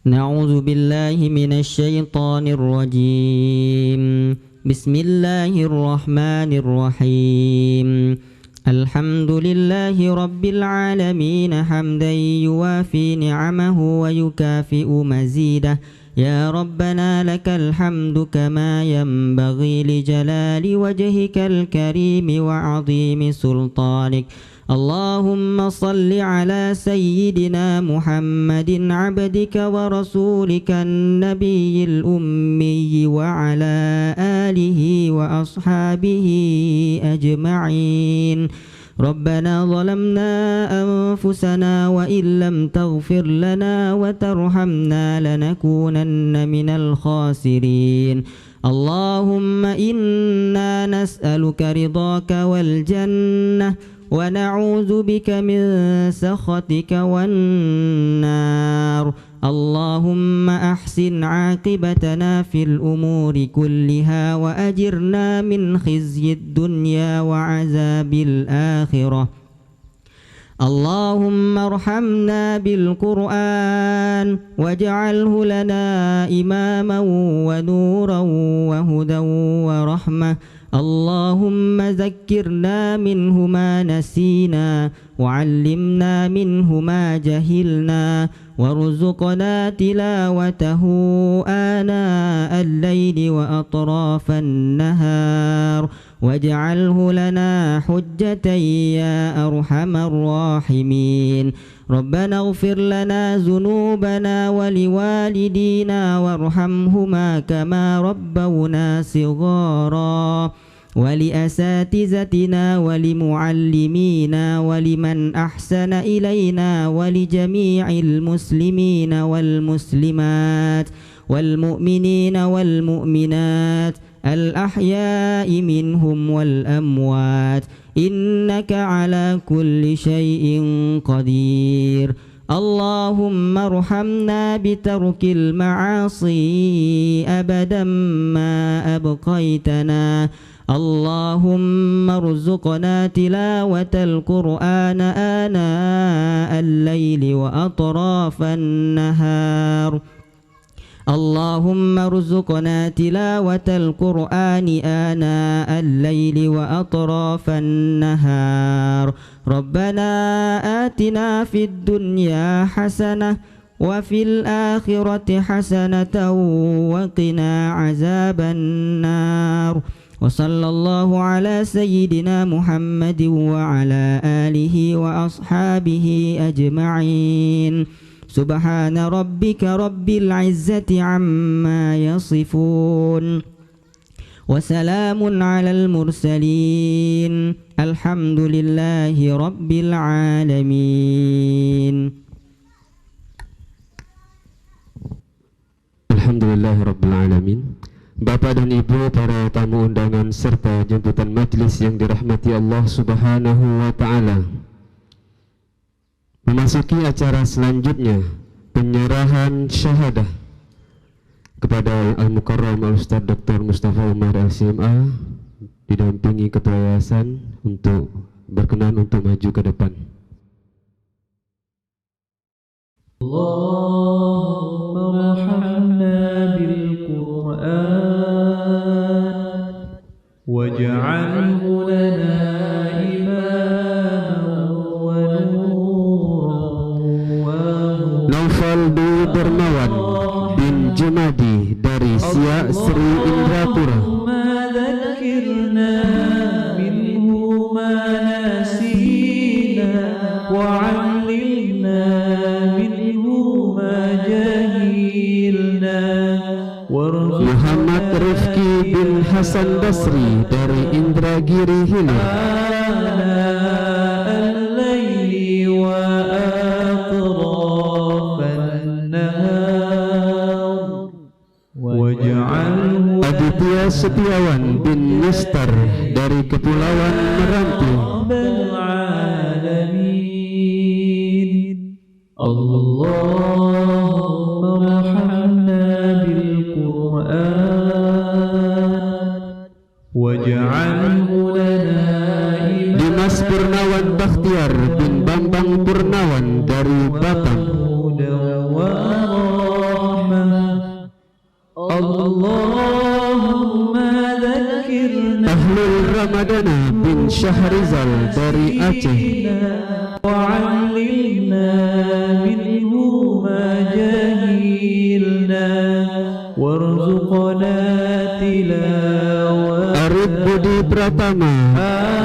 S3: نعوذ بالله من الشيطان الرجيم. بسم الله الرحمن الرحيم. الحمد لله رب العالمين حمدا يوافي نعمه ويكافئ مزيده. يا ربنا لك الحمد كما ينبغي لجلال وجهك الكريم وعظيم سلطانك. اللهم صل على سيدنا محمد عبدك ورسولك النبي الأمي وعلى آله وأصحابه أجمعين. ربنا ظلمنا أنفسنا وإن لم تغفر لنا وترحمنا لنكونن من الخاسرين. اللهم إنا نسألك رضاك والجنة ونعوذ بك من سخطك والنار. اللهم أحسن عاقبتنا في الأمور كلها وأجرنا من خزي الدنيا وعذاب الآخرة. اللهم ارحمنا بالقرآن واجعله لنا إماما ونورا وهدى ورحمة. اللهم ذكرنا منه ما نسينا وعلمنا منه ما جهلنا وارزقنا تلاوته آناء الليل وأطراف النهار واجعله لنا حجة يا أرحم الراحمين. ربنا اغفر لنا ذنوبنا ولوالدينا وارحمهما كما ربونا صغارا ولأساتذتنا ولمعلمينا ولمن أحسن إلينا ولجميع المسلمين والمسلمات والمؤمنين والمؤمنات الأحياء منهم والأموات إنك على كل شيء قدير. اللهم ارحمنا بترك المعاصي أبدا ما أبقيتنا. اللهم ارزقنا تلاوة القرآن آناء الليل وأطراف النهار. اللهم ارزقنا تلاوة القرآن آناء الليل وأطراف النهار. ربنا آتنا في الدنيا حسنة وفي الآخرة حسنة وقنا عذاب النار. وصلى الله على سيدنا محمد وعلى آله وأصحابه أجمعين. سبحان ربك رب العزة عما يصفون وسلام على المرسلين الحمد لله رب العالمين.
S1: Alhamdulillah Rabbil Alamin. Bapak dan Ibu, para tamu undangan serta jemputan majlis yang dirahmati Allah Subhanahu wa Ta'ala, memasuki acara selanjutnya, penyerahan syahadah kepada Al-Mukarram Al-Ustaz Dr. Mustafa Umar LCMA didampingi Ketua Yayasan untuk berkenan untuk maju ke depan.
S2: Allahumma arhamna bil Qur'an waj'alhu lana imaman wa nuran.
S1: Naufal bin Dermawan bin Jumadi dari Siak Sri Indrapura.
S2: Dzakirna minhu ma nasina wa 'allimna
S1: Muhammad Rifki bin Hasan Basri dari Indragiri Hilir. Aditya Setiawan bin Mister dari Kepulauan Meranti.
S2: Allahumma arhamna bil Qur'an waj'alhu lana imaman.
S1: Dimas Purnawan Bakhtiar bin Bambang Purnawan dari Batam.
S2: Allahumma dzakirna.
S1: Ahlul Ramadana bin Syahrizal dari Aceh.
S2: وعلمنا منه ما جهلنا وارزقنا تلاوته.
S1: Arif Budi Pratama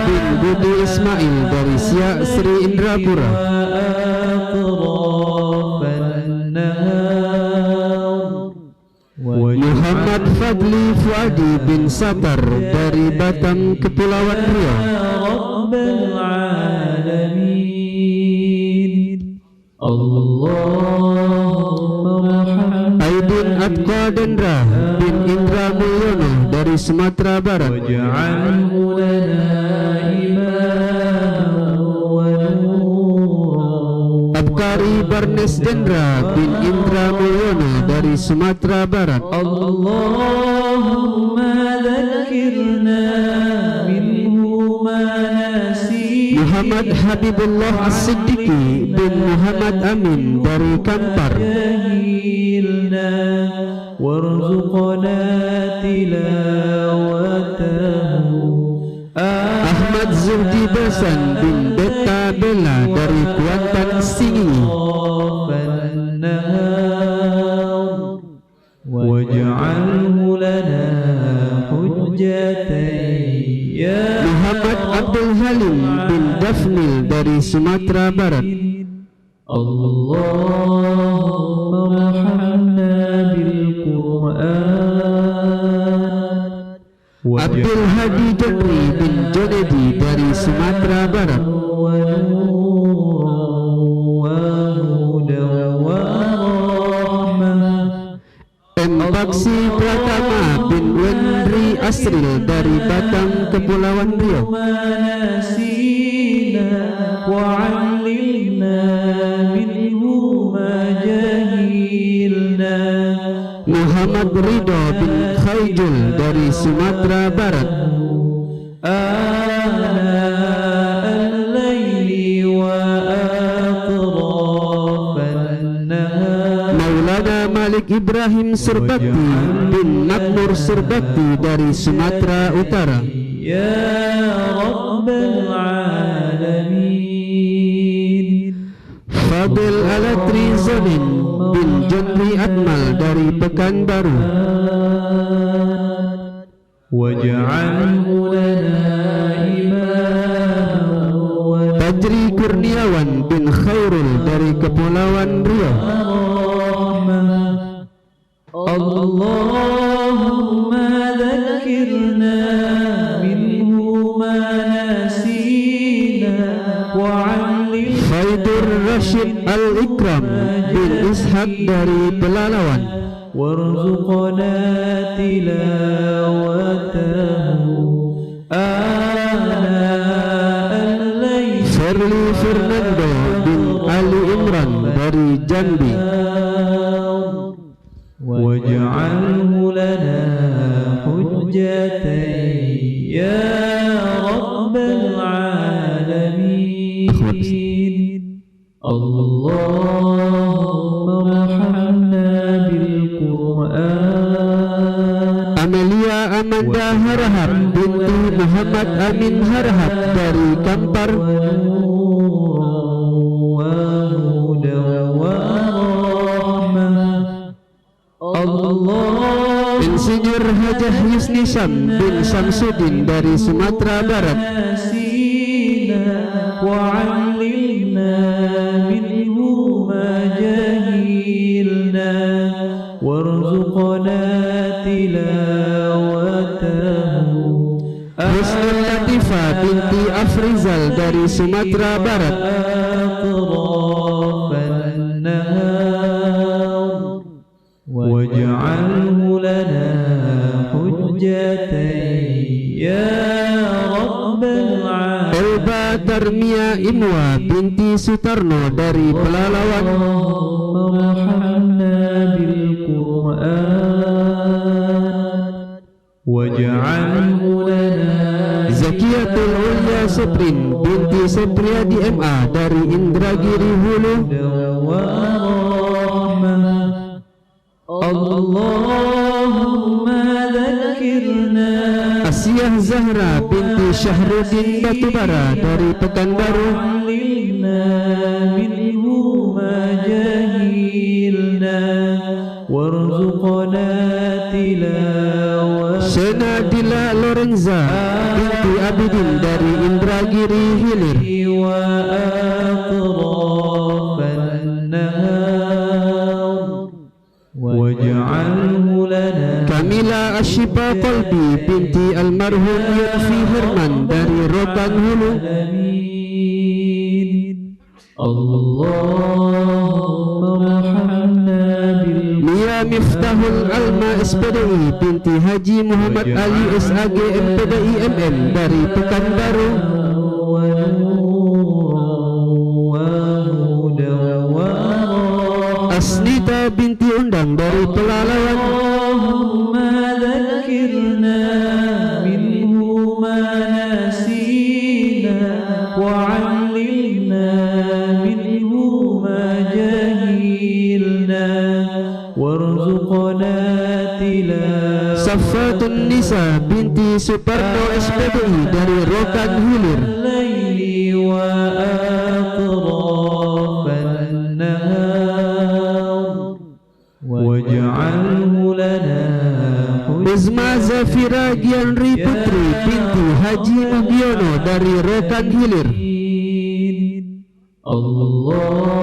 S1: bin Budi Ismail dari Siak Sri Indrapura. Muhammad Fadli Fuadi bin Satar dari Batam, Kepulauan Riau.
S2: Rabbal alamin. Allahumma arhamna
S1: Aidin Atqa Dendra bin Indra Mulyono dari Sumatera Barat.
S2: waj'alhu lana imaman wa nuran.
S1: Abkari Barnes Dendra bin Indra Mulyono dari Sumatera Barat.
S2: Allahumma dhakkirna minhu ma nasina.
S1: Muhammad Habibullah As-Siddiqi bin Muhammad Amin dari Kampar.
S2: jahilna warzuqna tilawatahu.
S1: Ahmad Zuhdi Basan bin Beta Bella dari Kuantan Singi.
S2: waj'alhu lana hujjatan ya
S1: Muhammad Abdul Halim bin Dafnil dari Sumatera Barat.
S2: Allahumma arhamna bil Qur'an.
S1: Abdul Hadi Jodri bin Jonedi dari Sumatera Barat. M. Baksi Pratama bin Wendri Asril dari Batam, Kepulauan Riau. Muhammad Ridho bin Khaijul dari Sumatera Barat. Maulana Malik Ibrahim Surbakti bin Makmur Surbakti dari Sumatera Utara.
S2: Ya Rabbal Alamin.
S1: Fadil Alatri Zonin bin Jendri Atmal dari Pekanbaru.
S2: Waj'alhu lana imaman wa
S1: Fajri Kurniawan bin Khairul dari Kepulauan Riau.
S2: Allahumma dhakkirna minhu ma nasina wa 'allimna.
S1: Faidur Rashid Al-Ikram bin Ishaq dari Pelalawan.
S2: warzuqna tilawatahu al-layl.
S1: Shirley Fernando bin Ali Imran dari Jambi.
S2: waj'alhu lana hujjatan ya Rabbal alamin. Allahumma arhamna bil Qur'an.
S1: Amelia Amanda Harahap binti Muhammad Amin Harahap dari Kampar. Insinyur Hajah Yusni Syam bin Syamsuddin dari Sumatera Barat.
S2: وعلمنا منه ما جهلنا وارزقنا تلاوته.
S1: Husnul Latifah binti Afrizal dari Sumatera Barat.
S2: waj'alhu lana hujjatan ya Rabbal alamin.
S1: Elba Tarmia Imwa binti Sutarno dari Pelalawan.
S2: Allahumma bil Qur'an waj'alhu lana.
S1: Zakiatul Ulya Seprin binti Sepriadi MA dari Indragiri Hulu.
S2: Allahumma dhakkirna.
S1: Asiyah Zahra binti Syahruddin Batubara dari Pekanbaru.
S2: Wa'allimna minhu ma jahilna warzuqna tilawah.
S1: Senadila Lorenza binti Abidin dari Indragiri Hilir.
S2: Wa atrafan nahar waj'alhu لنا
S1: Kamila Ashifa Qalbi binti almarhum Yurfi Herman dari Rokan Hulu.
S2: Allahumma arhamna bil
S1: Mia Miftahul Alma SPDI binti Haji Muhammad Ali SAG MPDI MM dari Pekanbaru. Asnita binti Undang dari Pelalawan.
S2: Allahumma dzakirna minhu ma nasina wa 'allimna minhu ma jahilna warzuqna tilawah.
S1: Safatun Nisa binti Suparno SPDI dari Rokan Hilir.
S2: Laili wa atrafan nahar waj'alhu lana
S1: Uzma Zafira Gianri Putri binti Haji Mugiono dari Rokan Hilir.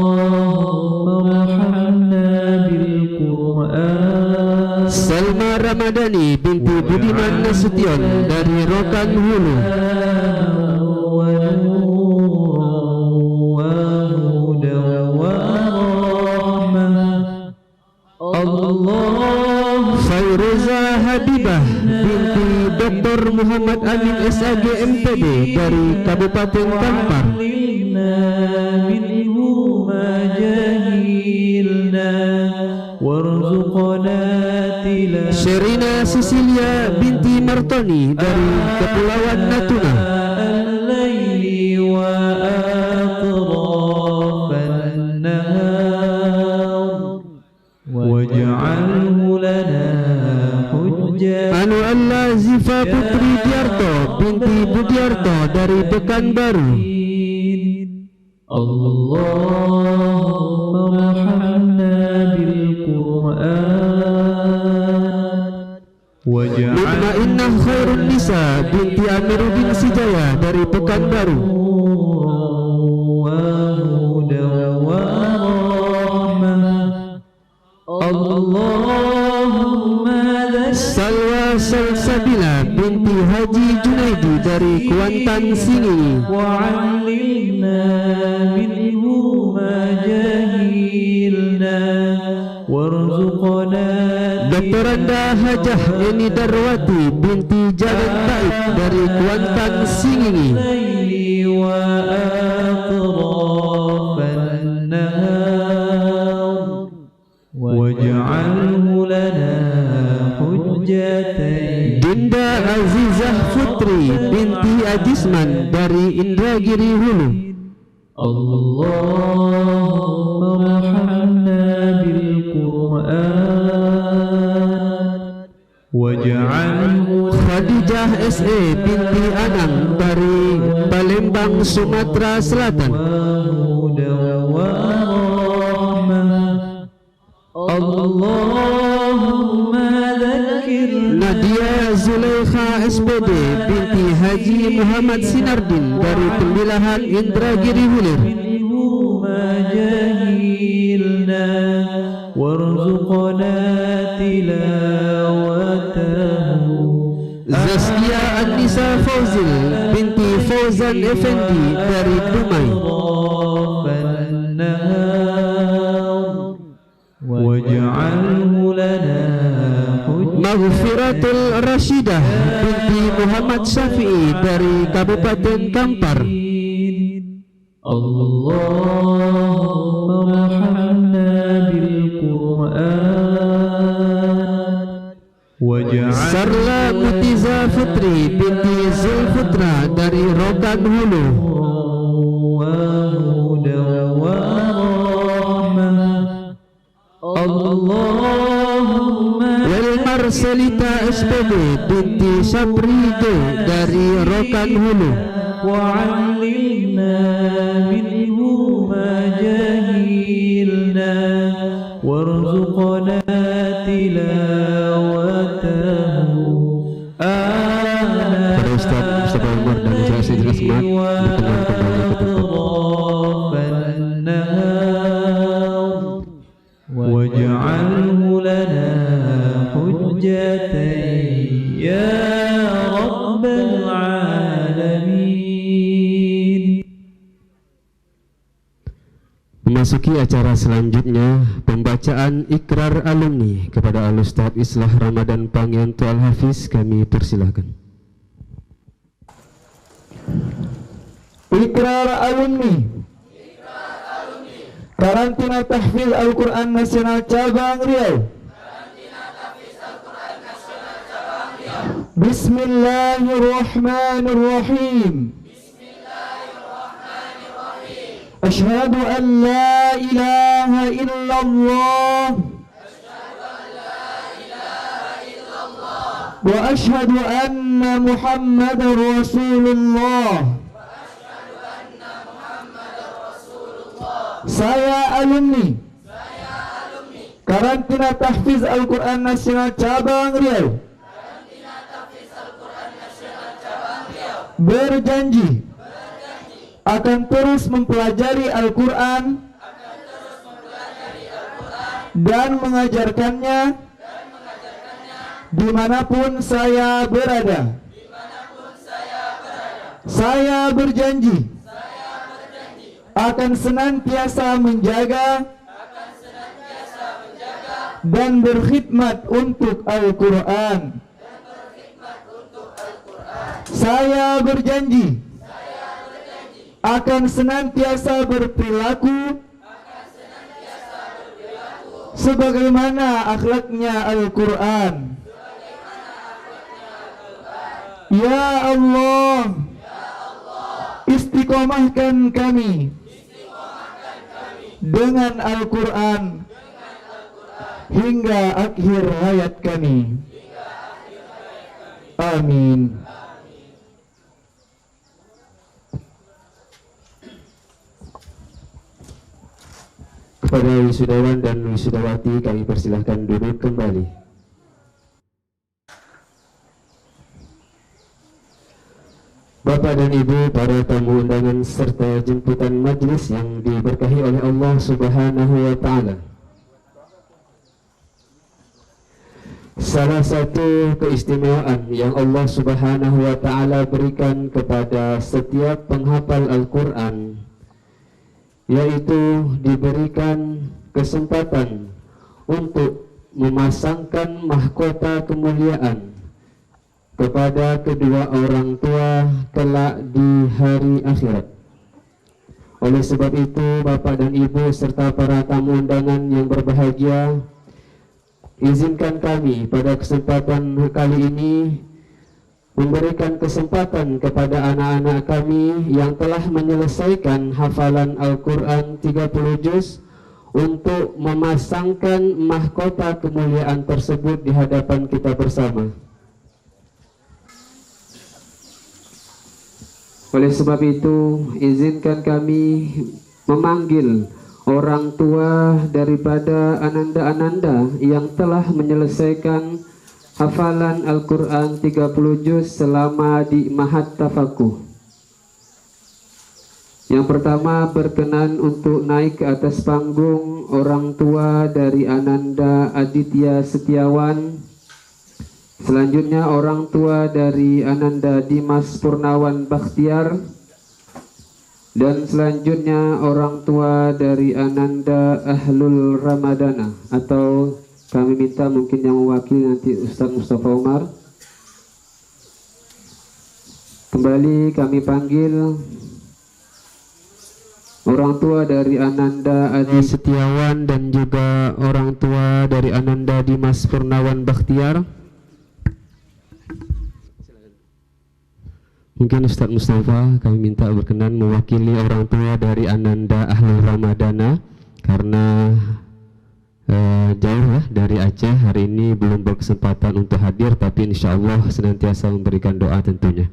S2: Allahumma arhamna bil Qur'an.
S1: Salma Ramadhani binti Budiman Nasution dari Rokan Hulu. Fairuza Habibah binti Dr. Muhammad Amin SAG MPD dari Kabupaten Kampar. Sherina Sisilia binti Martoni dari Kepulauan Natuna. Anu Allah Zifa Putri Diarto binti Budiarto dari Pekanbaru.
S2: Allahumma arhamna bil Qur'an.
S1: Mutmainnah Khairun Nisa binti Amiruddin Sijaya dari Pekanbaru. Salwa Salsabila binti Haji Junaidi dari Kuantan Singi.
S2: وعلمنا منه ما جهلنا وارزقنا
S1: Dr. Anda Hajah Eni Darwati binti Jalan Taib dari Kuantan Singi.
S2: وأطراف النهار واجعله لنا حجتين.
S1: Dinda Azizah Putri binti Ajisman dari Indragiri Hulu.
S2: Allahumma arhamna bil Qur'an waj'alhu.
S1: Khadijah SE binti Anang dari Palembang, Sumatera Selatan.
S2: Allahumma dzakirna
S1: Nadia Zulaikha SPD binti Haji Muhammad Sinardin dari Pembilahan Indragiri Hilir.
S2: ma jahilna warzuqna tilawatahu.
S1: Zaskia Anissa Fauzil binti Fauzan Effendi dari Dumai.
S2: waj'alhu lana
S1: Maghfiratul Rashidah binti Muhammad Syafi'i dari Kabupaten Kampar.
S2: Allahumma arhamna bil Qur'an waj'al.
S1: Sarla Mutiza Putri binti Zulfutra dari Rokan Hulu. Welmar Selita SPD binti Saprido dari Rokan Hulu.
S2: وعلمنا منه ما جهلنا وارزقنا تلاوته
S1: Pada Ustaz Mustafa Umar dan Ustaz Sidra Semat berkenan kembali ke tempat.
S2: واجعله لنا حجة.
S1: Memasuki acara selanjutnya, pembacaan ikrar alumni kepada Al-Ustaz Islah Ramadan Pangyanto Al-Hafiz, kami persilahkan.
S12: Ikrar alumni Karantina Tahfiz Al-Quran Nasional Cabang Riau. Bismillahirrahmanirrahim. Asyhadu an la ilaha illallah wa asyhadu anna Muhammadar Rasulullah. Saya alumni Karantina Tahfiz Al-Quran Nasional Cabang Riau berjanji akan terus mempelajari Al-Quran dan mengajarkannya dimanapun saya berada. Saya berjanji akan senantiasa menjaga dan berkhidmat untuk Al-Quran. Saya berjanji akan senantiasa berperilaku sebagaimana akhlaknya Al-Quran. Ya Allah, istiqomahkan kami dengan Al-Quran hingga akhir hayat kami. Amin.
S1: Kepada wisudawan dan wisudawati kami persilahkan duduk kembali. Bapak dan Ibu, para tamu undangan serta jemputan majelis yang diberkahi oleh Allah Subhanahu wa Ta'ala. Salah satu keistimewaan yang Allah Subhanahu wa Ta'ala berikan kepada setiap penghafal Al-Quran, yaitu diberikan kesempatan untuk memasangkan mahkota kemuliaan kepada kedua orang tua kelak di hari akhirat. Oleh sebab itu, Bapak dan Ibu serta para tamu undangan yang berbahagia, izinkan kami pada kesempatan kali ini memberikan kesempatan kepada anak-anak kami yang telah menyelesaikan hafalan Al-Quran 30 juz untuk memasangkan mahkota kemuliaan tersebut di hadapan kita bersama. Oleh sebab itu, izinkan kami memanggil orang tua daripada ananda-ananda yang telah menyelesaikan hafalan Al-Quran 30 juz selama di Mahat Tafakuh. Yang pertama, berkenan untuk naik ke atas panggung orang tua dari Ananda Aditya Setiawan. Selanjutnya orang tua dari Ananda Dimas Purnawan Bakhtiar. Dan selanjutnya orang tua dari Ananda Ahlul Ramadana, atau kami minta mungkin yang mewakili nanti Ustaz Mustafa Umar. Kembali kami panggil orang tua dari Ananda Adi Setiawan dan juga orang tua dari Ananda Dimas Purnawan Bakhtiar. Mungkin Ustaz Mustafa kami minta berkenan mewakili orang tua dari Ananda Ahlul Ramadana, karena jauh ya dari Aceh, hari ini belum berkesempatan untuk hadir, tapi insya Allah senantiasa memberikan doa tentunya.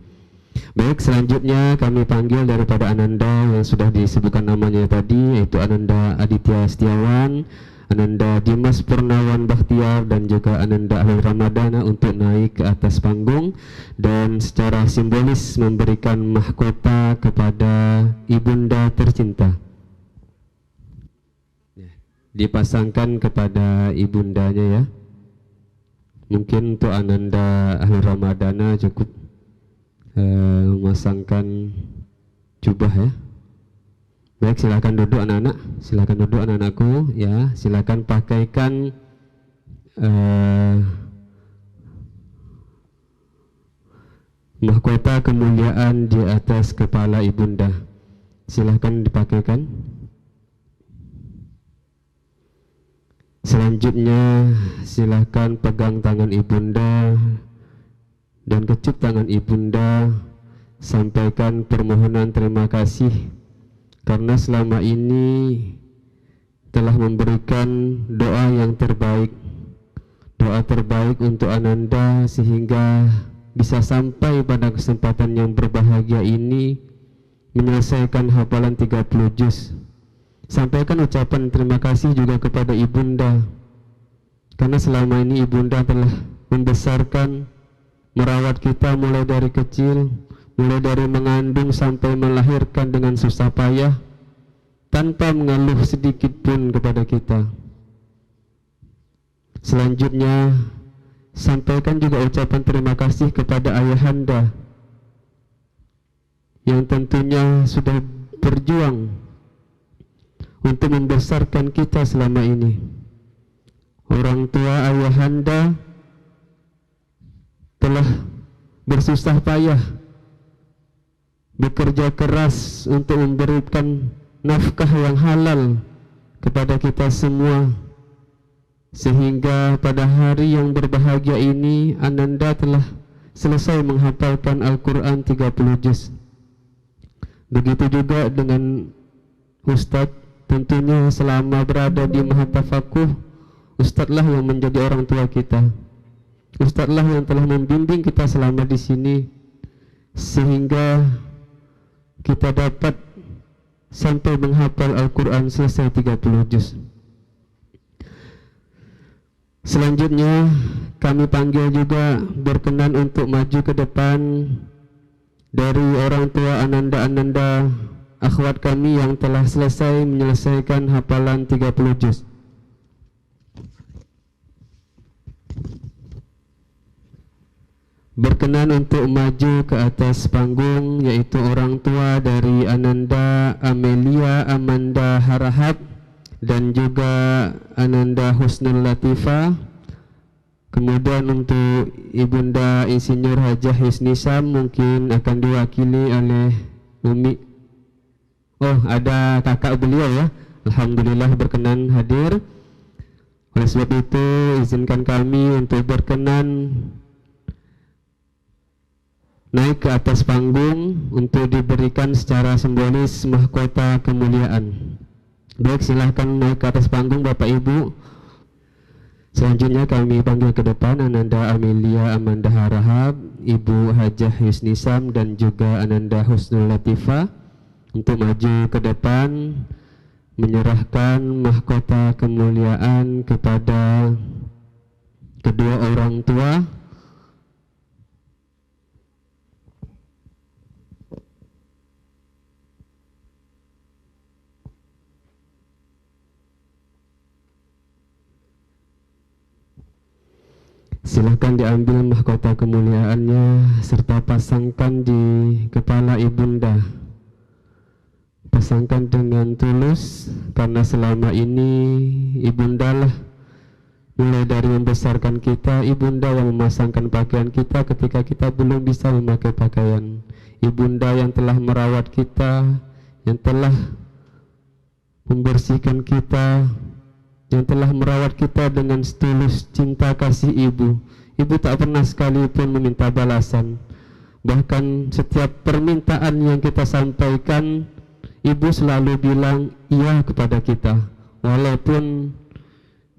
S1: Baik, selanjutnya kami panggil daripada Ananda yang sudah disebutkan namanya tadi, yaitu Ananda Aditya Setiawan, Ananda Dimas Purnawan Bakhtiar, dan juga Ananda Ahlul Ramadana untuk naik ke atas panggung dan secara simbolis memberikan mahkota kepada ibunda tercinta. Dipasangkan kepada ibundanya ya. Mungkin untuk Ananda Ahlul Ramadana cukup memasangkan jubah ya. Baik, silakan duduk anak-anak, silakan duduk anak-anakku ya, silakan pakaikan mahkota kemuliaan di atas kepala ibunda. Silakan dipakaikan. Selanjutnya silakan pegang tangan ibunda dan kecup tangan ibunda, sampaikan permohonan terima kasih karena selama ini telah memberikan doa yang terbaik, doa terbaik untuk Ananda sehingga bisa sampai pada kesempatan yang berbahagia ini menyelesaikan hafalan 30 juz. Sampaikan ucapan terima kasih juga kepada ibunda karena selama ini ibunda telah membesarkan, merawat kita mulai dari kecil, mulai dari mengandung sampai melahirkan dengan susah payah tanpa mengeluh sedikit pun kepada kita. Selanjutnya sampaikan juga ucapan terima kasih kepada ayahanda yang tentunya sudah berjuang untuk membesarkan kita selama ini. Orang tua ayahanda telah bersusah payah, bekerja keras untuk memberikan nafkah yang halal kepada kita semua, sehingga pada hari yang berbahagia ini Ananda telah selesai menghafalkan Al-Quran 30 juz. Begitu juga dengan Ustadz, tentunya selama berada di Mahatafakuh, Ustadzlah yang menjadi orang tua kita, Ustadzlah yang telah membimbing kita selama di sini sehingga kita dapat sampai menghafal Al-Quran selesai 30 juz. Selanjutnya kami panggil juga berkenan untuk maju ke depan dari orang tua Ananda-Ananda akhwat kami yang telah selesai menyelesaikan hafalan 30 juz. Berkenan untuk maju ke atas panggung yaitu orang tua dari Ananda Amelia Amanda Harahap dan juga Ananda Husnul Latifah. Kemudian untuk Ibunda Insinyur Hajah Hisnisam mungkin akan diwakili oleh Umi. Oh, ada kakak beliau ya. Alhamdulillah berkenan hadir. Oleh sebab itu izinkan kami untuk berkenan naik ke atas panggung untuk diberikan secara simbolis mahkota kemuliaan. Baik, silahkan naik ke atas panggung Bapak Ibu. Selanjutnya kami panggil ke depan Ananda Amelia Amanda Harahap, Ibu Hajah Hisnisam dan juga Ananda Husnul Latifah untuk maju ke depan menyerahkan mahkota kemuliaan kepada kedua orang tua. Silakan diambil mahkota kemuliaannya serta pasangkan di kepala ibunda. Pasangkan dengan tulus karena selama ini ibundalah mulai dari membesarkan kita, ibunda yang memasangkan pakaian kita ketika kita belum bisa memakai pakaian. Ibunda yang telah merawat kita, yang telah membersihkan kita, yang telah merawat kita dengan setulus cinta kasih ibu. Ibu tak pernah sekalipun meminta balasan. Bahkan setiap permintaan yang kita sampaikan, ibu selalu bilang iya kepada kita. Walaupun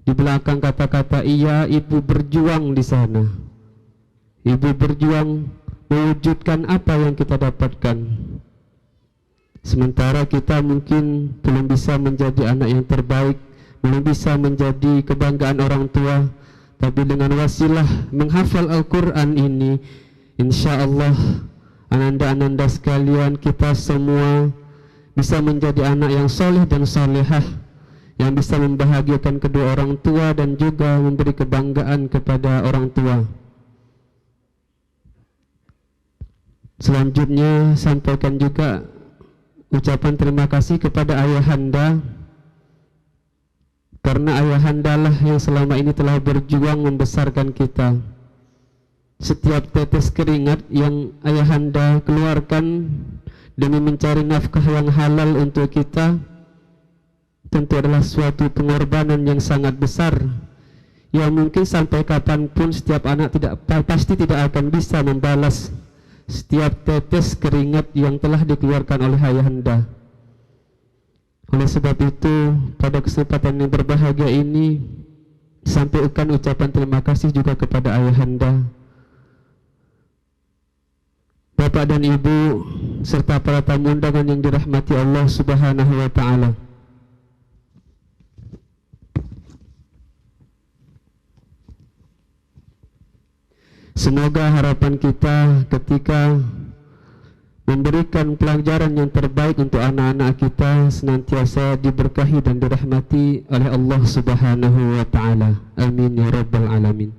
S1: di belakang kata-kata iya, ibu berjuang di sana. Ibu berjuang mewujudkan apa yang kita dapatkan. Sementara kita mungkin belum bisa menjadi anak yang terbaik, belum bisa menjadi kebanggaan orang tua, tapi dengan wasilah menghafal Al-Quran ini, insya Allah ananda-ananda sekalian, kita semua bisa menjadi anak yang soleh dan solehah, yang bisa membahagiakan kedua orang tua dan juga memberi kebanggaan kepada orang tua. Selanjutnya sampaikan juga ucapan terima kasih kepada ayahanda, karena ayahanda lah yang selama ini telah berjuang membesarkan kita. Setiap tetes keringat yang ayahanda keluarkan demi mencari nafkah yang halal untuk kita tentu adalah suatu pengorbanan yang sangat besar, yang mungkin sampai kapanpun setiap anak pasti tidak akan bisa membalas setiap tetes keringat yang telah dikeluarkan oleh ayahanda. Oleh sebab itu, pada kesempatan yang berbahagia ini, sampaikan ucapan terima kasih juga kepada ayahanda, Bapak dan Ibu, serta para tamu undangan yang dirahmati Allah Subhanahu wa Ta'ala. Semoga harapan kita ketika memberikan pelajaran yang terbaik untuk anak-anak kita senantiasa diberkahi dan dirahmati oleh Allah Subhanahu wa Ta'ala. Amin ya rabbal alamin.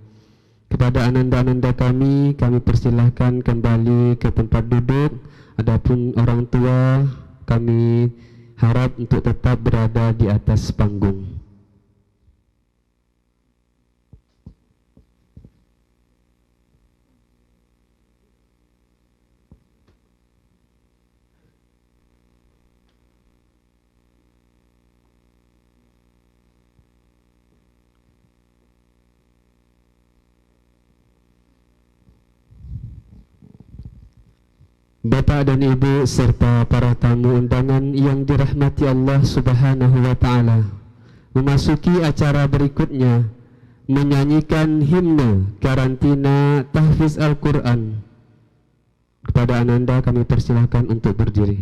S1: Kepada ananda-ananda kami persilahkan kembali ke tempat duduk. Adapun orang tua, kami harap untuk tetap berada di atas panggung. Bapak dan Ibu serta para tamu undangan yang dirahmati Allah Subhanahu wa Ta'ala, memasuki acara berikutnya menyanyikan himne karantina tahfiz Al-Quran. Kepada ananda kami persilahkan untuk berdiri.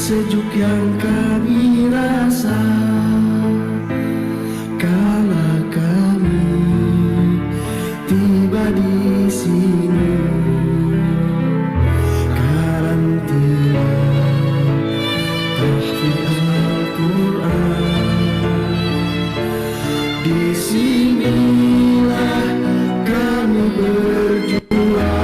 S13: Sejuk yang kami rasa kala kami tiba di sini, karantina tahfiz Al-Quran. Di sinilah kami berjuang.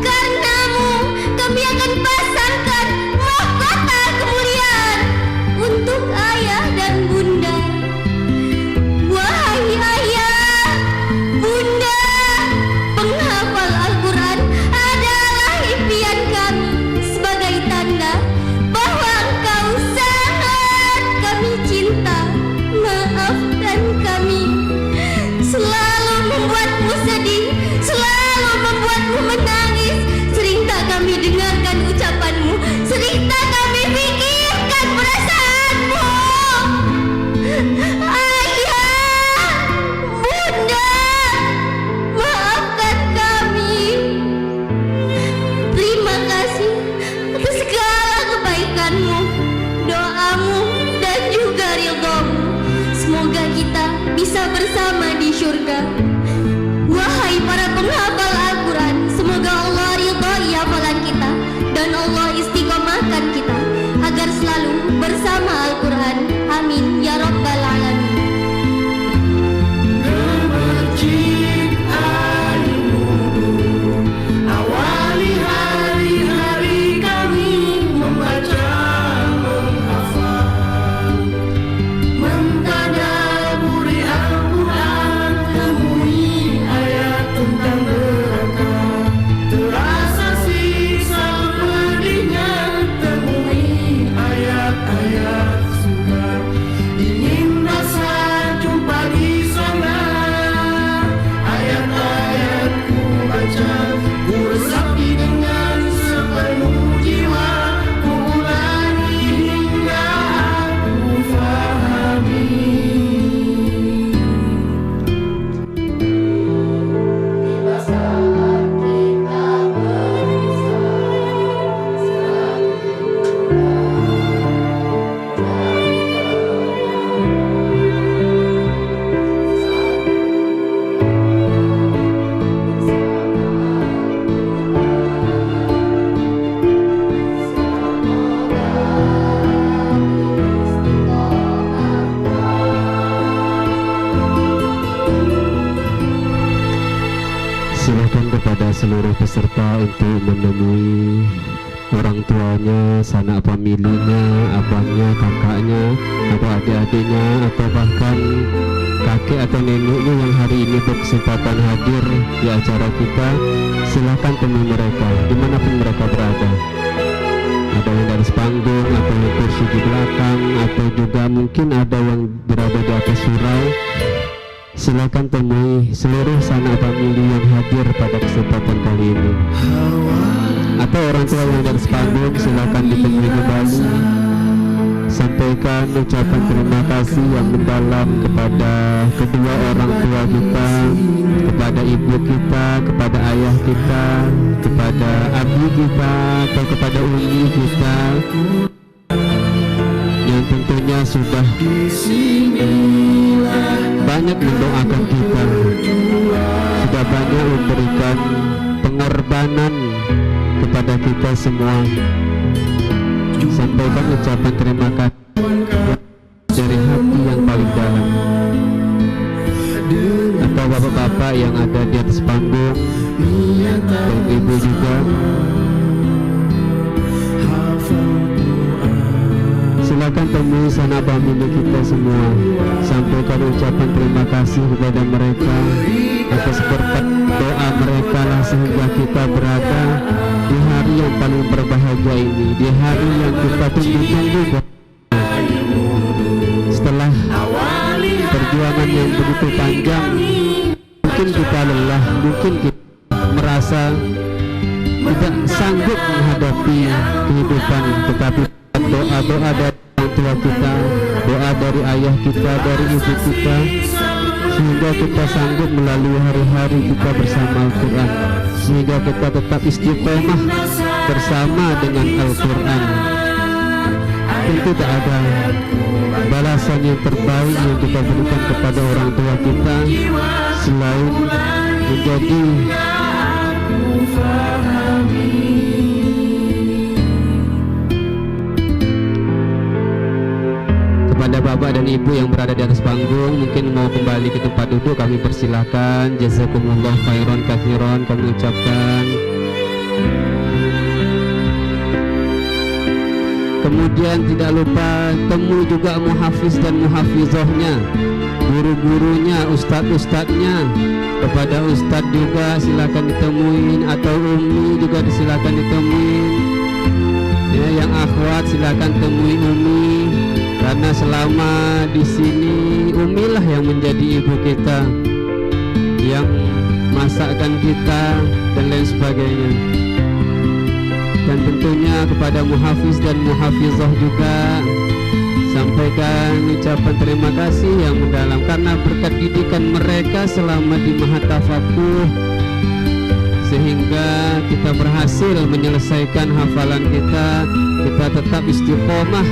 S14: Karenamu kami akan pasangkan surga. Wahai para penghafal Al-Quran, semoga Allah ridhai hafalan kita dan Allah istiqomahkan kita agar selalu bersama Al-Quran. Amin ya rabbal alamin.
S13: Gemercik air wudhu, awali hari-hari kami membaca, menghafal, mentadaburi Al-Quran, temui ayat tentang neraka, terasa siksa pedihnya, temui ayat-ayat surga, ingin rasa jumpa di sana, ayat-ayat ku baca, ku resapi dengan sepenuh jiwa, ku ulangi hingga aku fahami. Tiba saat kita
S1: Silakan kepada seluruh peserta untuk menemui orang tuanya, sanak familinya, abangnya, kakaknya, atau adik-adiknya, atau bahkan kakek atau neneknya yang hari ini berkesempatan hadir di acara kita. Silakan temui mereka dimanapun mereka berada. Ada yang dari panggung, atau yang kursi di belakang, atau juga mungkin ada yang berada di atas surau. Silakan temui seluruh sanak famili yang hadir pada kesempatan kali ini. Atau orang tua yang dari panggung, silakan ditemui kembali. Sampaikan ucapan terima kasih yang mendalam kepada kedua orang tua kita, kepada ibu kita, kepada ayah kita, kepada abi kita, atau kepada umi kita, yang tentunya sudah banyak mendoakan kita, sudah banyak memberikan pengorbanan kepada kita semua. Sampaikan ucapan terima kasih dari hati yang paling dalam. Atau bapak-bapak yang ada di atas panggung, dan ibu juga, silakan temui sanak famili kita semua. Sampaikan ucapan terima kasih kepada mereka atas berkat doa mereka lah sehingga kita berada di hari yang paling berbahagia ini, di hari yang kita tunggu-tunggu. Setelah perjuangan yang begitu panjang, mungkin kita lelah, mungkin kita merasa tidak sanggup menghadapi kehidupan, tetapi doa-doa dari orang tua kita, doa dari ayah kita, dari ibu kita, sehingga kita sanggup melalui hari-hari kita bersama Al-Quran, sehingga kita tetap istiqomah bersama dengan Al-Quran. Tentu tak ada balasan yang terbaik yang kita berikan kepada orang tua kita selain menjadi kepada bapak dan ibu yang berada di atas panggung, mungkin mau kembali ke tempat duduk, kami persilakan. Jazakumullah khairan katsiran kami ucapkan. Kemudian tidak lupa temu juga muhafiz dan muhafizahnya, guru-gurunya, ustadz-ustadznya. Kepada ustadz juga silakan ditemuin, atau umi juga silakan ditemuin. Ya, yang akhwat silakan temui umi, karena selama di sini umilah yang menjadi ibu kita, yang masakkan kita dan lain sebagainya. Dan tentunya kepada muhafiz dan muhafizah juga sampaikan ucapan terima kasih yang mendalam, karena berkat didikan mereka selama di Mahatafakuh sehingga kita berhasil menyelesaikan hafalan kita. Kita tetap istiqomah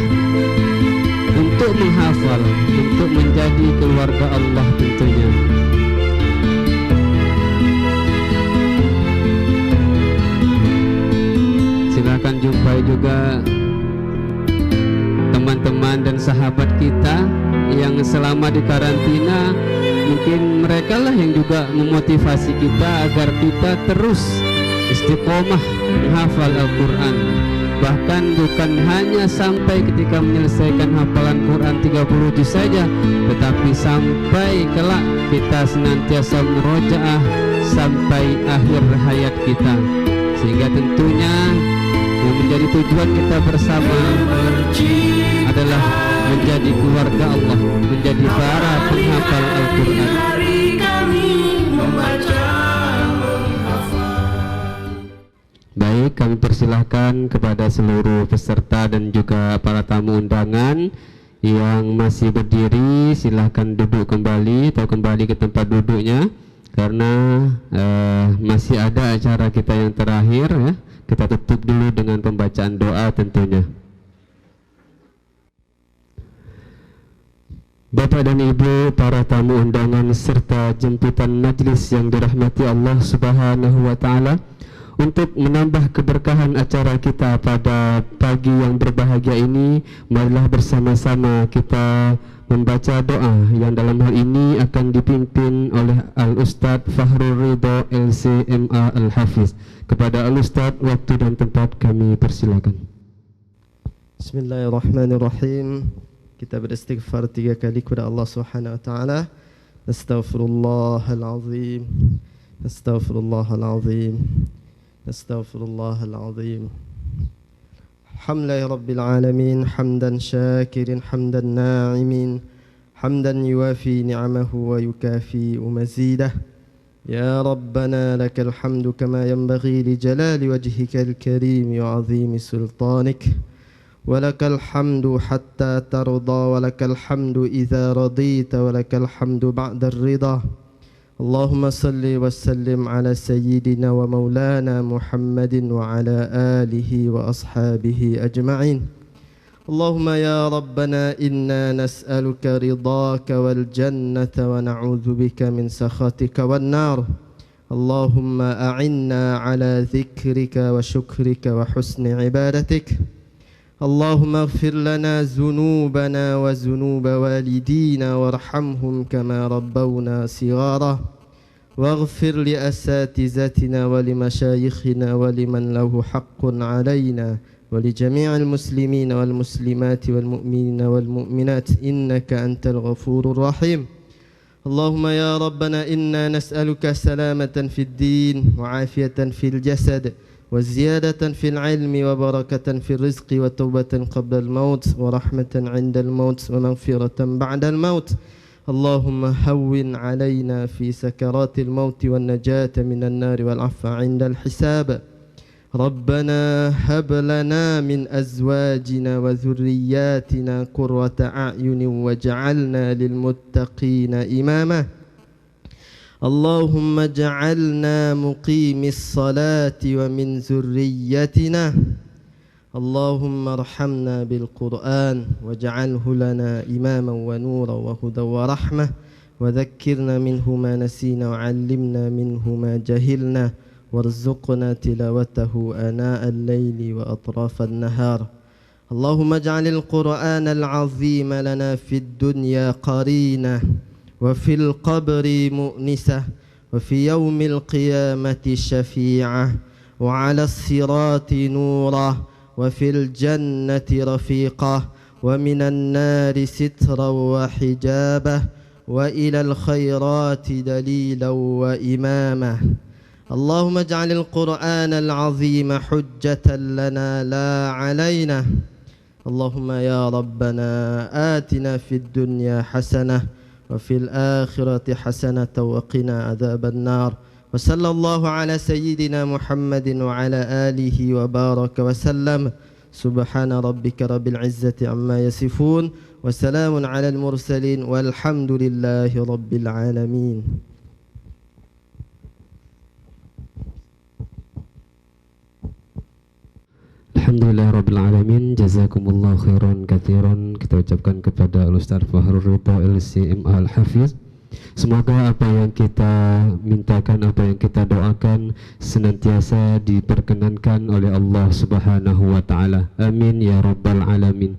S1: untuk menghafal, untuk menjadi keluarga Allah tentunya. akan jumpai juga teman-teman dan sahabat kita yang selama di karantina. Mungkin mereka lah yang juga memotivasi kita agar kita terus istiqomah menghafal Al-Quran. Bahkan bukan hanya sampai ketika menyelesaikan hafalan Quran 30 juz saja, tetapi sampai kelak kita senantiasa murojaah sampai akhir hayat kita. Sehingga tentunya yang menjadi tujuan kita bersama adalah menjadi keluarga Allah, menjadi para penghafal Al-Quran. Baik, kami persilahkan kepada seluruh peserta dan juga para tamu undangan yang masih berdiri, silahkan duduk kembali atau kembali ke tempat duduknya, karena masih ada acara kita yang terakhir ya. Kita tutup dulu dengan pembacaan doa tentunya. Bapak dan Ibu, para tamu undangan serta jemputan majlis yang dirahmati Allah Subhanahu wa taala, untuk menambah keberkahan acara kita pada pagi yang berbahagia ini, marilah bersama-sama kita membaca doa yang dalam hal ini akan dipimpin oleh Al-Ustadz Fahrul Ridho LCMA Al-Hafiz. Kepada Al-Ustadz, waktu dan tempat kami persilakan.
S15: Bismillahirrahmanirrahim. Kita beristighfar 3 kali kepada Allah Subhanahu wa taala. Astaghfirullahalazim. Astaghfirullahalazim. Astaghfirullahalazim. Alhamdulillahi rabbil alamin, hamdan syakirin, hamdan na'imin, hamdan yuwafi ni'amahu wa yukafi mazidah. Ya Rabbana lakal hamdu kama yanbaghi li jalali wajhikal karim wa 'azimi sultanik. ولك الحمد حتى ترضى ولك الحمد إذا رضيت ولك الحمد بعد الرضا. اللهم صل وسلم على سيدنا ومولانا محمد وعلى آله وأصحابه أجمعين. اللهم يا ربنا إنا نسألك رضاك والجنة ونعوذ بك من سخطك والنار. اللهم أعنا على ذكرك وشكرك وحسن عبادتك. اللهم اغفر لنا ذنوبنا وذنوب والدينا وارحمهم كما ربونا صغارا. واغفر لأساتذتنا ولمشايخنا ولمن له حق علينا ولجميع المسلمين والمسلمات والمؤمنين والمؤمنات إنك أنت الغفور الرحيم. اللهم يا ربنا إنا نسألك سلامة في الدين وعافية في الجسد وزيادة في العلم وبركة في الرزق وتوبة قبل الموت ورحمة عند الموت ومغفرة بعد الموت. اللهم هون علينا في سكرات الموت والنجاة من النار والعفو عند الحساب. ربنا هب لنا من أزواجنا وذرياتنا قرة أعين واجعلنا للمتقين إماما. اللهم اجعلنا مقيم الصلاة ومن ذريتنا. اللهم ارحمنا بالقرآن واجعله لنا إماما ونورا وهدى ورحمة وذكرنا منه ما نسينا وعلمنا منه ما جهلنا وارزقنا تلاوته آناء الليل وأطراف النهار. اللهم اجعل القرآن العظيم لنا في الدنيا قرينا وفي القبر مؤنسة وفي يوم القيامة شفيعة وعلى الصراط نورا وفي الجنة رفيقا ومن النار سترا وحجابا وإلى الخيرات دليلا وإماما. اللهم اجعل القرآن العظيم حجة لنا لا علينا. اللهم يا ربنا آتنا في الدنيا حسنة وفي الآخرة حسنة وقنا عذاب النار. وصلى الله على سيدنا محمد وعلى آله وبارك وسلم. سبحان ربك رب العزة عما يصفون وسلام على المرسلين والحمد لله رب العالمين.
S1: Alhamdulillahirrabbilalamin. Jazakumullah khairan katsiran. Kita ucapkan kepada Al-Ustadz Fahrul Ridho LCMA Al-Hafiz Semoga apa yang kita mintakan, apa yang kita doakan senantiasa diperkenankan oleh Allah Subhanahu wa taala. Amin ya rabbal alamin.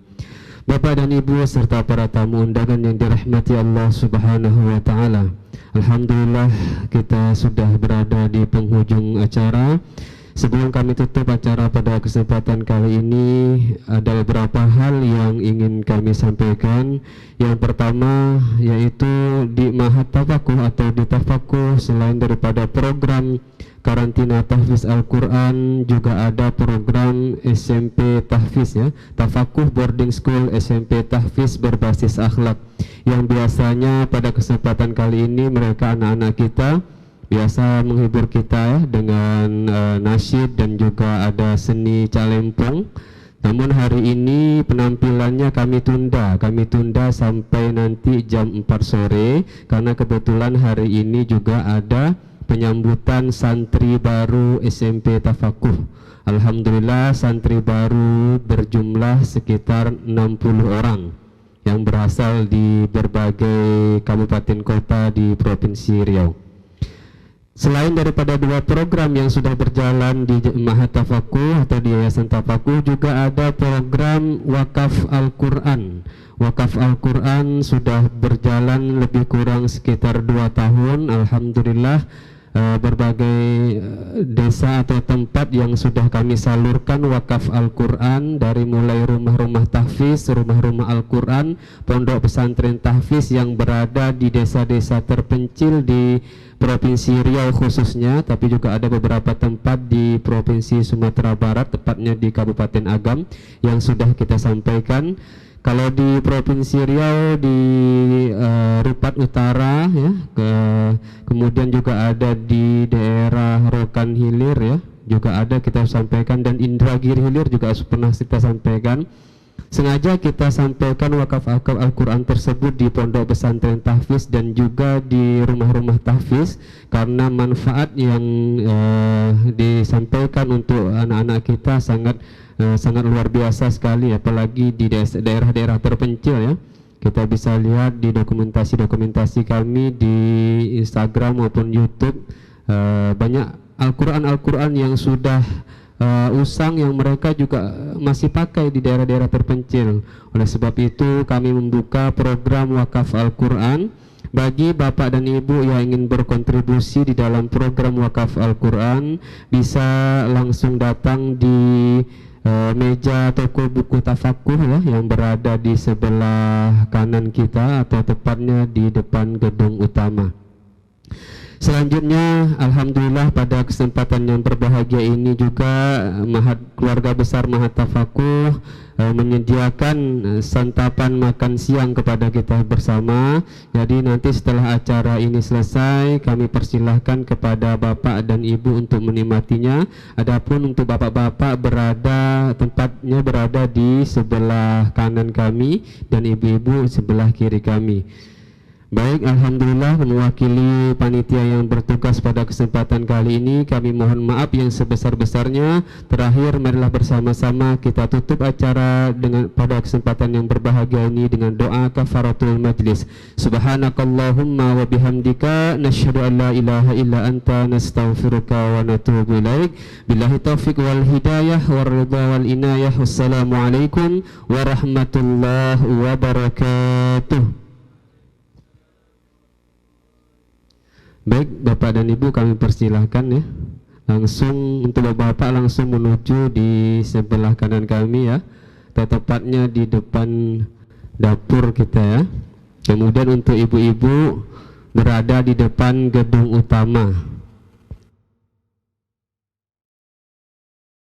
S1: Bapak dan Ibu serta para tamu undangan yang dirahmati Allah Subhanahu wa taala. Alhamdulillah kita sudah berada di penghujung acara. Sebelum kami tutup acara pada kesempatan kali ini, ada beberapa hal yang ingin kami sampaikan. Yang pertama yaitu di Mahat Tafakuh atau di Tafakuh, selain daripada program karantina tahfiz Al-Quran, juga ada program SMP tahfiz ya, Tafakuh Boarding School SMP tahfiz berbasis akhlak, yang biasanya pada kesempatan kali ini mereka anak-anak kita biasa menghibur kita ya, dengan nasyid dan juga ada seni calempong. Namun hari ini penampilannya kami tunda sampai nanti jam 4 sore karena kebetulan hari ini juga ada penyambutan santri baru SMP Tafakuh. Alhamdulillah santri baru berjumlah sekitar 60 orang yang berasal di berbagai kabupaten kota di Provinsi Riau. Selain daripada dua program yang sudah berjalan di Mahat Tafakuh atau di Yayasan Tafakuh, juga ada program Wakaf Al-Quran. Wakaf Al-Quran sudah berjalan lebih kurang sekitar 2 tahun. Alhamdulillah berbagai desa atau tempat yang sudah kami salurkan wakaf Al-Quran, dari mulai rumah-rumah tahfiz, rumah-rumah Al-Quran, pondok pesantren tahfiz yang berada di desa-desa terpencil di Provinsi Riau khususnya, tapi juga ada beberapa tempat di Provinsi Sumatera Barat, tepatnya di Kabupaten Agam yang sudah kita sampaikan. Kalau di Provinsi Riau di Rupat Utara ya, kemudian juga ada di daerah Rokan Hilir ya, juga ada kita sampaikan, dan Indragiri Hilir juga pernah kita sampaikan. Sengaja kita sampaikan wakaf Al-Quran tersebut di pondok pesantren tahfiz dan juga di rumah-rumah tahfiz karena manfaat yang disampaikan untuk anak-anak kita sangat luar biasa sekali, apalagi di daerah-daerah terpencil ya. Kita bisa lihat di dokumentasi kami di Instagram maupun YouTube, banyak Al-Quran yang sudah usang yang mereka juga masih pakai di daerah-daerah terpencil. Oleh sebab itu kami membuka program wakaf Al-Quran bagi bapak dan ibu yang ingin berkontribusi di dalam program wakaf Al-Quran. Bisa langsung datang di meja toko buku Tafakuh ya, yang berada di sebelah kanan kita atau tepatnya di depan gedung utama. Selanjutnya, alhamdulillah pada kesempatan yang berbahagia ini juga keluarga besar Mahat Tafakuh menyediakan santapan makan siang kepada kita bersama. Jadi nanti setelah acara ini selesai, kami persilahkan kepada bapak dan ibu untuk menikmatinya. Adapun untuk bapak-bapak tempatnya berada di sebelah kanan kami dan ibu-ibu sebelah kiri kami. Baik, alhamdulillah mewakili panitia yang bertugas pada kesempatan kali ini, kami mohon maaf yang sebesar-besarnya. Terakhir, marilah bersama-sama kita tutup acara pada kesempatan yang berbahagia ini dengan doa kafaratul majlis. Subhanakallahumma wa bihamdika nasyhadu an la ilaha illa anta nastaghfiruka wa natubu ilaik. Billahi taufiq wal hidayah war ridha wal inayah. Wassalamualaikum warahmatullahi wabarakatuh. Baik, Bapak dan Ibu kami persilahkan ya, langsung untuk Bapak langsung menuju di sebelah kanan kami ya, tepatnya di depan dapur kita ya. Kemudian untuk ibu-ibu berada di depan gedung utama.